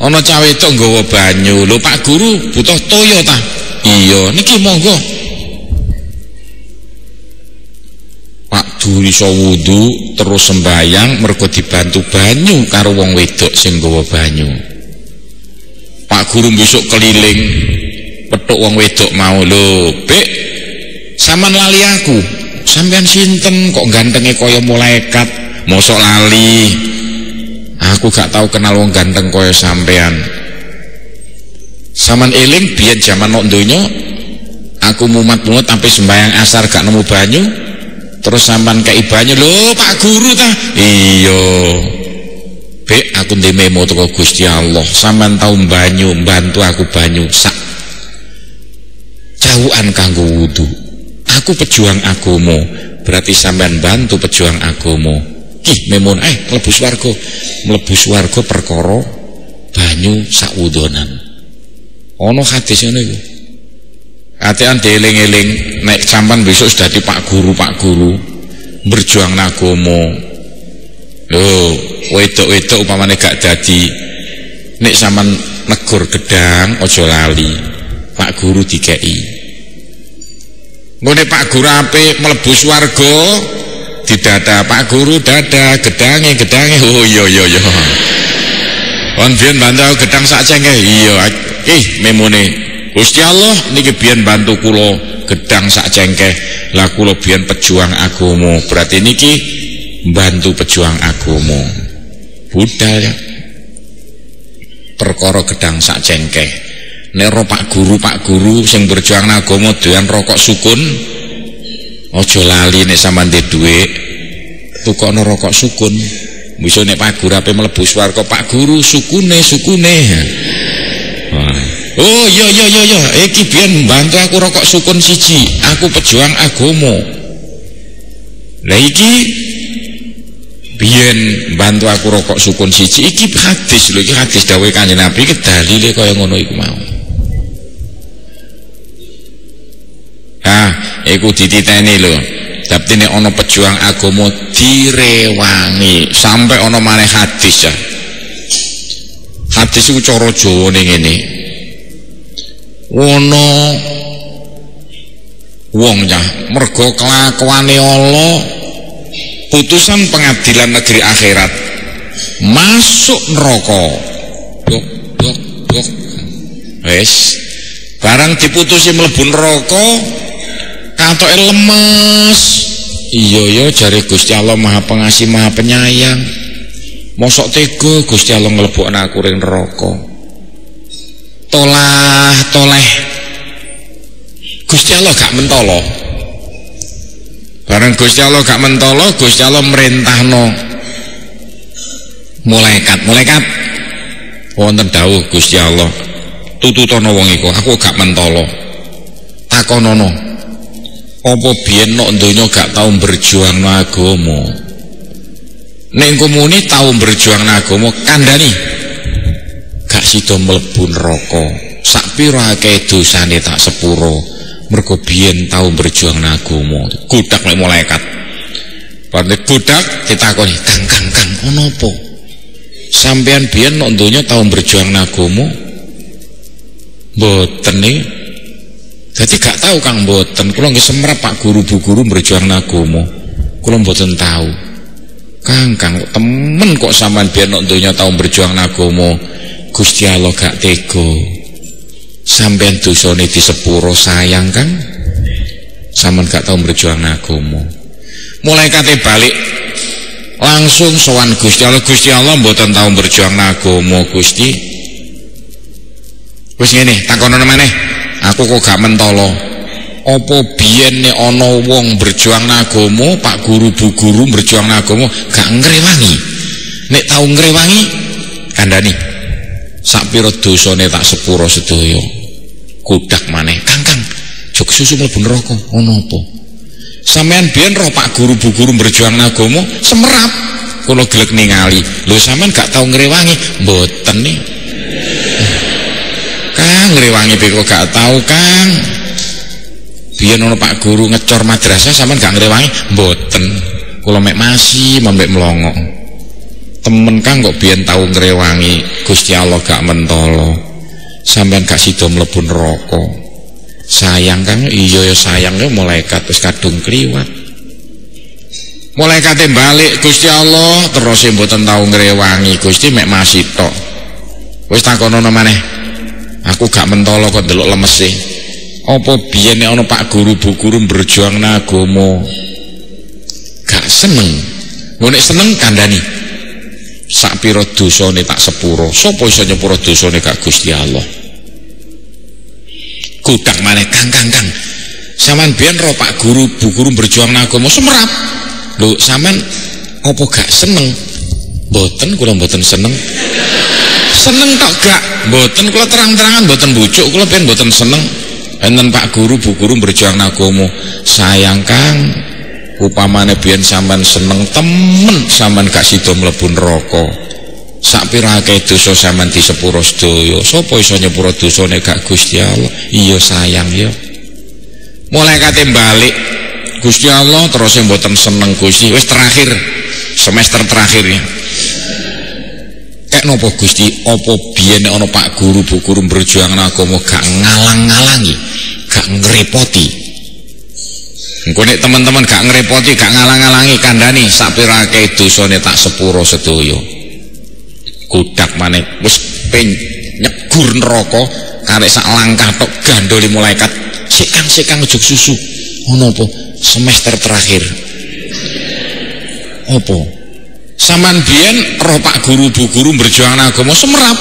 Ana cah wedok nggawa banyu. Lho Pak Guru butuh toya ta? Iya, niki monggo. Pak Guru iso wudu terus sembayang mergo dibantu banyu karo wong wedok sing nggawa banyu. Pak Guru besok keliling petuk wong wedok mau. Lho, Bek, sampean lali aku. Sampean sinten kok gantenge kaya malaikat? Mosok lali. Aku gak tahu kenal wong ganteng kaya sampean. Sampean eling biyen jaman nok donya aku mumet-mumet sampai sembahyang asar gak nemu banyu. Terus sampean kei banyu. Lho, Pak Guru ta? Iya. Bek, aku ndek memo teko Gusti Allah. Sampean tau banyu, bantu aku banyu sak jauhan kanggo wudu. Aku pejuang agama, berarti sampean bantu pejuang agama. Ki memon mlebu swarga perkara banyu sak wudonan. Ana hadis ngene iku. Atean dieling-eling nek sampean besok dadi Pak Guru berjuang agama. Lho, wedok-wedok upamane gak dadi, nek sampean negur gedang aja lali. Pak Guru dikei. Ngene Pak Guru ape mlebu swarga didada Pak Guru dada gedange. Oh iya. Kon biyen bantu gedang sak cengke. Iya, memone Gusti Allah niki biyen bantu kula gedang sak cengke. Lah kula biyen pejuang agama. Berarti niki bantu pejuang agama. Budal ya. Perkara gedang sak cengke. Nek Pak Guru sing berjuang agama doyan rokok sukun, aja lali nek sampean ndek dhuwit tukokno rokok sukun. Bisa nek Pak Guru ape mlebu swarga, Pak Guru sukune. Oh iya. Iki biyen bantu aku rokok sukun siji, aku pejuang agama. Lah iki biyen bantu aku rokok sukun siji, iki hadis lho, iki hadis dawuh Kanjeng Nabi, iki dalile kaya ngono iku mau. Iku dititeni lho. Tapi nek ana pejuang agama direwangi, sampai ana maneh hadis ya. Hadis iku cara Jawa ning ngene. Ono wong ya mergo kelakuane Allah, putusan pengadilan negeri akhirat masuk neraka. Dok. Wes barang diputusi mlebu neraka katoke lemes. Iya jare Gusti Allah Maha Pengasih Maha Penyayang. Mosok tega Gusti Allah nglebokna aku ring neraka. Toleh Gusti Allah gak mentolo. Bareng Gusti Allah gak mentolo, Gusti Allah merintahno malaikat wonten dawuh Gusti Allah, tututono wong iku, aku gak mentolo. Takonono, apa biyen nok donya gak tau berjuang agama? Ning komune tau berjuang agama, kandhani gak sida mlebu neraka. Sak pira akeh dosane tak sepuro, mergo biyen tau berjuang agama. Gudak nek malaikat. Pada gudak ditakoni, Kang, ono apa? Sampeyan biyen nok donya tau berjuang agama? Mboten niki. Jadi gak tahu Kang mboten. Kula nggih semrap Pak Guru Bu Guru berjuang agama. kula mboten tahu. Kang temen kok sampean biyen nek donya tau berjuang agama Gusti Allah gak tega. Sampean dosane di sepuro sayang kan? Sampean gak tau berjuang agama. Mulai kate balik langsung sowan Gusti Allah. Gusti Allah mboten tau berjuang agama Gusti. Wis ngene, takonono maneh. Aku kok gak mentolo. Apa biyen nek ana wong berjuang agama, Pak Guru Bu Guru berjuang agama gak ngrewangi. Nek tau ngrewangi kandhani. Sakpira dosane tak sepuro sedaya. Kudak maneh. Kang, jog susu mlebu neraka. Ono apa? Sampeyan biyen roh Pak Guru Bu Guru berjuang agama semerap. Kula gelek ningali. Lho sampean gak tau ngrewangi? Mboten nih. Kang ngrewangi kok gak tau, Kang. Biyen ana Pak Guru ngecor madrasah sampean gak ngrewangi? Mboten. Kula mek masih mbek melongo. Temen Kang kok biyen tau ngrewangi Gusti Allah gak mentolo. Sampean gak sida mlebu neraka. Sayang Kang, iya ya sayang ya malaikat wis kadung kliwat. Malaikate balik Gusti Allah terus mboten tau ngrewangi Gusti mek masih tok. Wis takonono maneh. Aku gak mentolo kok ndelok lemese. Apa biyen nek ana Pak Guru Bu Guru berjuang agama gak seneng. Nek seneng kandhani. Sakpira dosane tak sepuro. Sapa iso nyepuro dosane gak Gusti Allah? Kudak maneh Kang. Sampeyan biyen ro Pak Guru Bu Guru berjuang agama semerap. Lho sampean apa gak seneng? Mboten, kula mboten seneng. Seneng tok gak? Mboten, kula terang-terangan mboten bujuk, kula ben mboten seneng. Enten Pak Guru Bu Guru berjuang agama. Sayang Kang, upamane biyen sampean seneng temen sampean gak sida mlebu neraka. Sakpira akeh dosa sampean di sepuro sedaya. Sapa iso nyepuro dosane gak Gusti Allah? Iya sayang ya. Mulai kate balik Gusti Allah terus mboten seneng Gusti. Wis terakhir semester terakhir ya. Kayak nopo Gusti, apa biyen ana Pak Guru Bu Guru berjuang agama gak ngalang-ngalangi, gak ngrepoti. Engko nek teman-teman gak ngrepoti, gak ngalang-alangi kandhani sakpira akeh dosane tak sepuro sedaya. Kudak maneh wis ping nyegur neraka karek sak langkah tok gandoli malaikat. Sik Kang ujug susu. Ono apa? Semester terakhir. Apa? Sampean biyen roh Pak Guru Bu Guru berjuang agama semerap.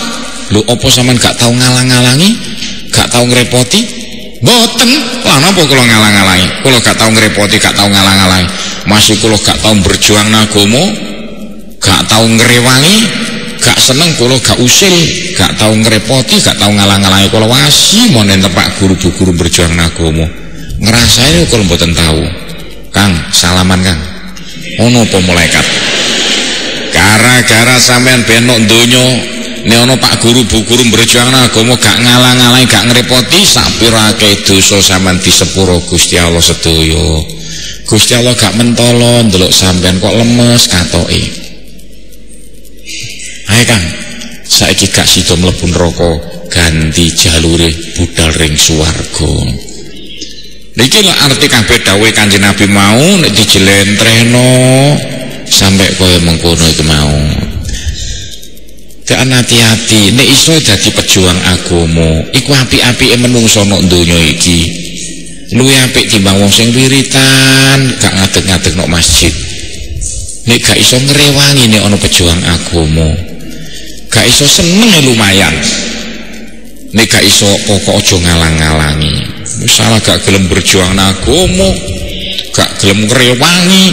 Lho apa sampean gak tau ngalang-alangi, gak tau ngrepoti? Mboten. Lah napa kula ngalang-alangi? Kula gak tau ngrepoti, gak tau ngalang-alangi. Masih kula gak tau berjuang agama, gak tau ngrewangi, gak seneng kula gak usil, gak tau ngrepoti, gak tau ngalang-alangi. Kula wasi mon enten Pak Guru Bu Guru berjuang agama. Ngrasane kula mboten tahu. Kang, salaman Kang. Ono apa malaikat? Gara-gara sampean ben nok donya nek ana Pak Guru Bu Guru berjuang agama gak ngalang-alangi, gak ngrepoti, sakpira akeh dosa sampean di sepuro Gusti Allah sedaya. Gusti Allah gak mentolo ndelok sampean kok lemes katoke. Ayo Kang, saiki gak sida mlebu neraka, ganti jalure budal ring swarga. Niki lho arti kabeh dawuhe Kanjeng Nabi mau nek dijelentrehno sampai kaya mengkono itu mau. Jangan hati-hati, nek iso dadi pejuang agama, iku apik-apike menungso nok donya iki. Luwih apik timbang wong sing wiritan, gak ngadeg-ngadeg nok masjid. Nek gak iso ngrewangi nek ana pejuang agama, gak iso seneng lumayan. Nek gak iso pokok aja ngalang-alangi. Salah gak gelem berjuang agama, gak gelem ngrewangi,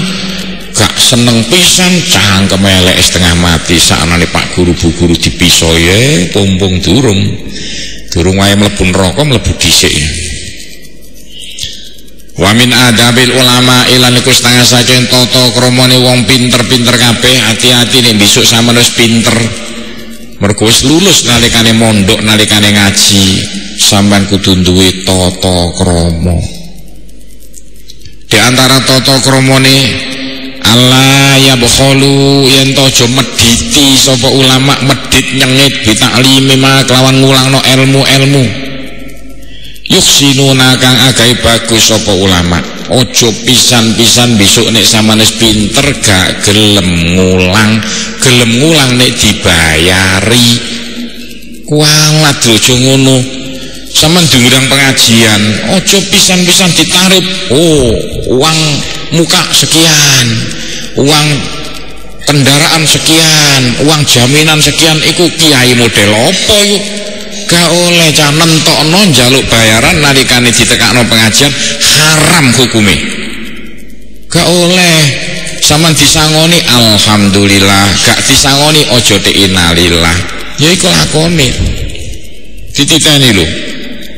gak seneng pisan, cangkem elek setengah mati. Saknane Pak Guru Bu Guru dipisah ya, pompong durung wae mlebu neraka mlebu dhisik. Wa min adabil ulama ilan iku setengah saking tata kramane wong pinter-pinter kabeh. Hati-hati nek besok sampeyan wis pinter. Mergo wis lulus nalikane mondok, nalikane ngaji, sampeyan kudu duwe tata krama. Di antara tata kramane Allah ya bukhalu yen aja mediti sapa ulama, medit nyengit bitaklimi ma kelawan ngulangno ilmu-ilmu. Yuksinuna kang agahe bagus sapa ulama. ojo pisan-pisan besok nek sampeyan wis pinter gak gelem ngulang nek dibayari kualat ojo ngono. Sampeyan diundang pengajian ojo pisan-pisan ditarif, uang muka sekian, uang kendaraan sekian, uang jaminan sekian. Iku kiai model apa iku? Gak oleh cah nentokno njaluk bayaran nalikane ditekakno pengajian haram hukume. Gak oleh. Sampeyan disangoni alhamdulillah, gak disangoni ojo innalillah. Ya iku lakone. Dititeni lho.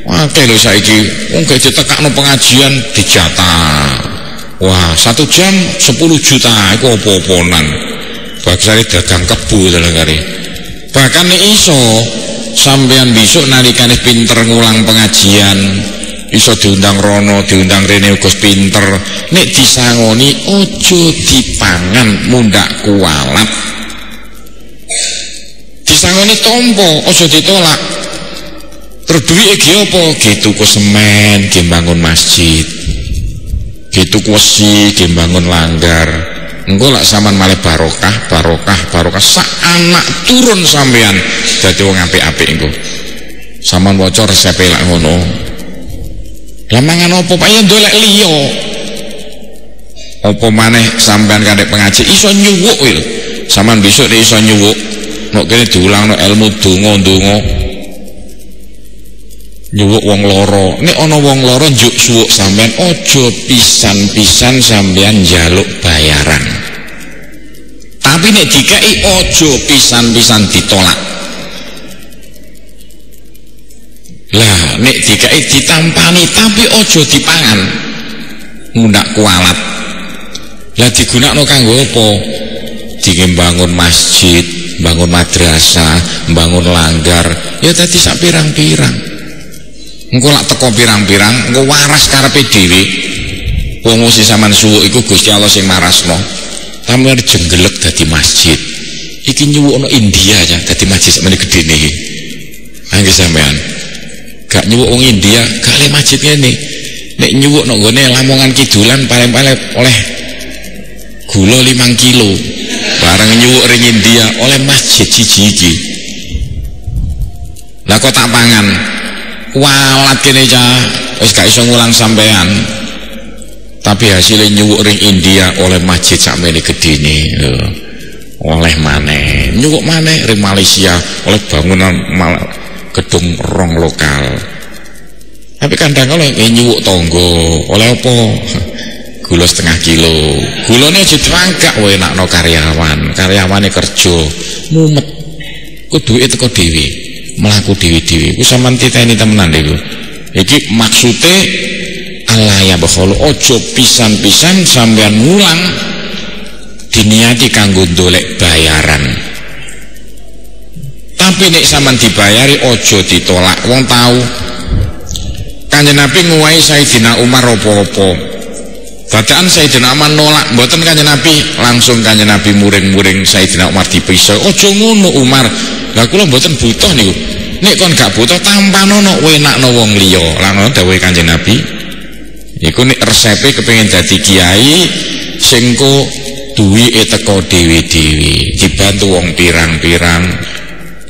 Akeh lho saiki wong gak ditekakno pengajian dijatah. Wah, 1 jam 10 juta iku apa-apanan. Baksane dagang kebu telengare. Bahkan nek iso sampeyan besok nalikane pinter ngulang pengajian iso diundang rono, diundang rene uga pinter, nek disangoni ojo dipangan mundak kualat. Disangoni tompo ojo ditolak. Terus duwike ge apa? Ge tuku semen, ge bangun masjid. Ge tuku wesi, ge bangun langgar. Engko lak sampean malah barokah sak anak turun sampean dadi wong apik-apik engko. Sampean waca resepe lak ngono. Lah mangan apa Pak ya ndolek liya. Apa maneh sampean kadek pengaji iso nyuwuk lho. Sampean besok nek iso nyuwuk, nek kene diulangno ilmu donga-donga. Nyuwuk wong loro, nek ana wong loro njuk suwuk sampean aja pisan-pisan sampean njaluk bayaran. Tapi nek dikai aja pisan-pisan ditolak. Lah nek dikai ditampani tapi aja dipangan. Mundak kualat. Lah digunakno kanggo apa? Dingin bangun masjid, bangun madrasah, bangun langgar, ya tadi sak pirang-pirang. Engko lak teko pirang-pirang engko waras karepe dhewe. Wong sing sampean suwuk iku Gusti Allah sing marasno. Sampeyan jenggelek dadi masjid. Iki nyuwukno India ya dadi masjid sakmene gedene iki. Angge sampean gak nyuwuk wong India, gak le masjid ngene. Nek nyuwuk nang gone Lamongan Kidulan paling-paling oleh gula 5 kilo. Bareng nyuwuk ring India oleh masjid siji iki. Lah kok tak pangan walat kene cah wis gak iso ngulang sampean, tapi hasilnya nyuwuk ring India oleh masjid sakmene gedene oleh maneh nyuwuk maneh ring Malaysia oleh bangunan gedung rong lokal. Tapi kadang oleh nyuwuk tonggo oleh apa gula 0,5 kilo. Gulane aja dirangkak wae enakno karyawane kerja mumet ku duwike teko dhewe melaku dewi-dewi ku sampean titeni temenan iku. Iki maksude Allah ya bakhulu ojo pisan-pisan sampean ngulang diniati kanggo ndolek bayaran. Tapi nek sampean dibayari ojo ditolak. Wong tahu Kanjeng Nabi nguwahi Sayyidina Umar apa-apa. Bacaan Sayyidina Umar nolak, mboten Kanjeng Nabi, langsung Kanjeng Nabi muring-muring Sayyidina Umar dipisah. Ojo ngono Umar. Lah kula mboten butuh niku. Nek kon gak butuh tampanono wenakno wong liya. Lah ngono dawuhe Kanjeng Nabi. Iku nek resepe kepengin dadi kiai sing ko duwike teko dhewe-dhewe, dibantu wong pirang-pirang.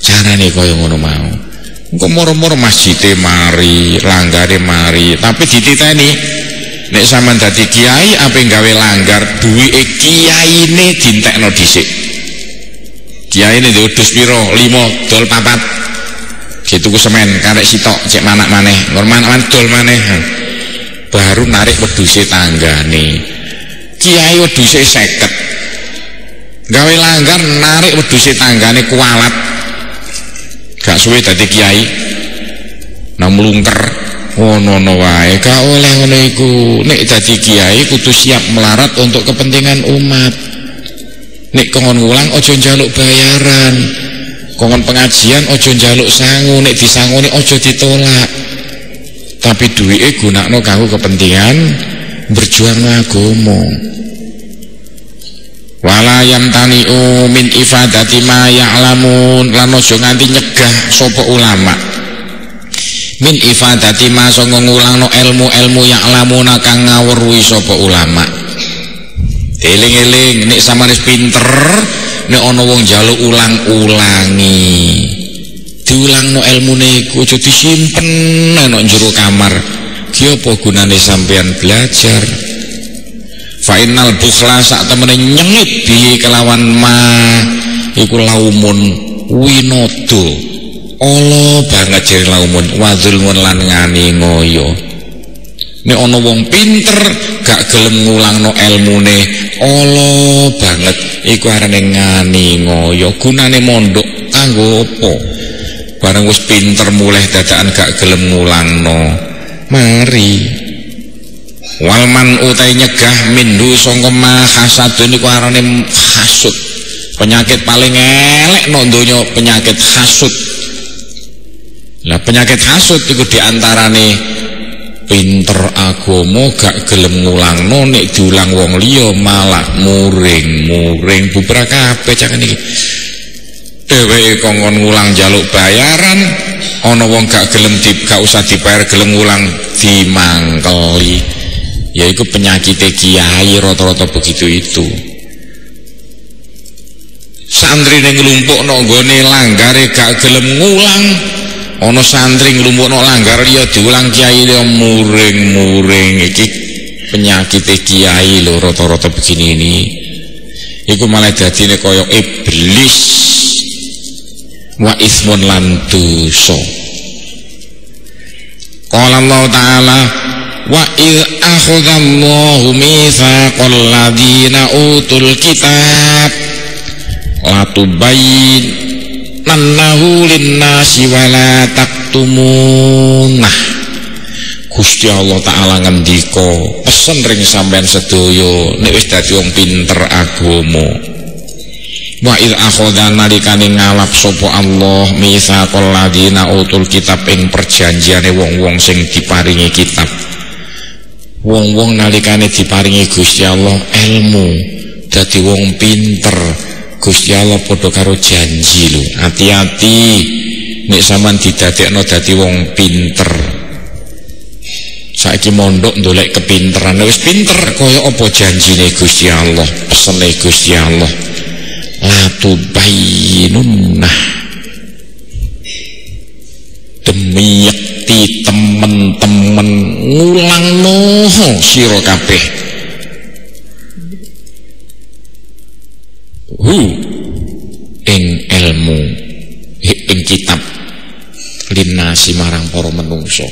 Carane kaya ngono mau. Engko moro-moro masjide mari, langgare mari, tapi dititeni nek sampean dadi kiai ape gawe langgar duwike kiyaine dintekno dhisik. Kiyaine ndek wedhus pira? 5 dol 4. Gitu ku semen karek sitok cek manak maneh, ngorman dol maneh. Baru narik wedhuse tanggane. Kiai wedhuse 50. Gawe langgar narik wedhuse tanggane kualat. Gak suwe dadi kiai. Nang mlungker ngono wae, gak oleh ngono iku. Nek dadi kiai kudu siap melarat untuk kepentingan umat. Nek kongon ngulang ojo njaluk bayaran, kongon pengajian ojo njaluk sangu, nek disanguni ojo ditolak. Tapi duwike gunakno kanggo kepentingan berjuang agama. Wala yamtani'u min ifadati ma ya'lamun, lan ojo nganti nyegah sapa ulama min ifadati ma sanga ngulangno ilmu-ilmu yang lamuna kang ngawruhi sapa ulama. Eling-eling nek sampeyan wis pinter, nek ana wong njaluk ulang-ulangi. Diulangno ilmune iku aja disimpen nang jero kamar. Ki apa gunane sampeyan belajar? Fa innal bukhla sak temene nyengit bi kelawan ma iku laumun winodo. Allah banget jere laumun wazulmun lan ngani ngoyo. Nek ana wong pinter gak gelem ngulangno ilmune Allah banget iku arane ngani ngoyo. Gunane mondok kanggo apa? Bareng wis pinter mulih dadakan gak gelem ngulangno. Mari walman utai nyegah mindu sangka mahasadun iku arane hasud. Penyakit paling elek no donya penyakit hasud. Lah penyakit hasud iku diantarane pinter agama gak gelem ngulangno, nek diulang wong liya malah muring-muring bubrak kabeh jangan iki. Dheweke kongkon ngulang njaluk bayaran, ana wong gak gelem gak usah dibayar gelem ngulang dimangkeli. Yaiku penyakit kiai rata-rata begitu itu. Santri ning nglumpukno nggone langgare gak gelem ngulang. Ana santri nglumpukno langgar ya diulang kiai ya muring-muring. Iki penyakit kiai lho rata-rata begini ini. Iku malah dadine kaya iblis. Wa ismun lan dosa. Qala Allah Ta'ala wa idh akhadallahu mitsaqal ladzina utul kitab la tubayyinannahu linnasi wa la taktumunah. Gusti Allah Ta'ala ngendika pesen ring sampean sedaya nek wis dadi wong pinter agama. Wa idh akhadha nalikane ngalap sapa Allah mitsaqal ladzina utul kitab ing perjanjiane wong-wong sing diparingi kitab. Wong-wong nalikane diparingi Gusti Allah ilmu dadi wong pinter, Gusti Allah padha karo janji lho. Hati-hati nek sampean didadekno dadi wong pinter. Saiki mondok ndolek kepinteran wis pinter kaya apa janjine Gusti Allah, pesene Gusti Allah. La tubayyinunna demi yakti temen-temen ngulangno sira kabeh ing ilmu ing kitab linnasi marang para menungso.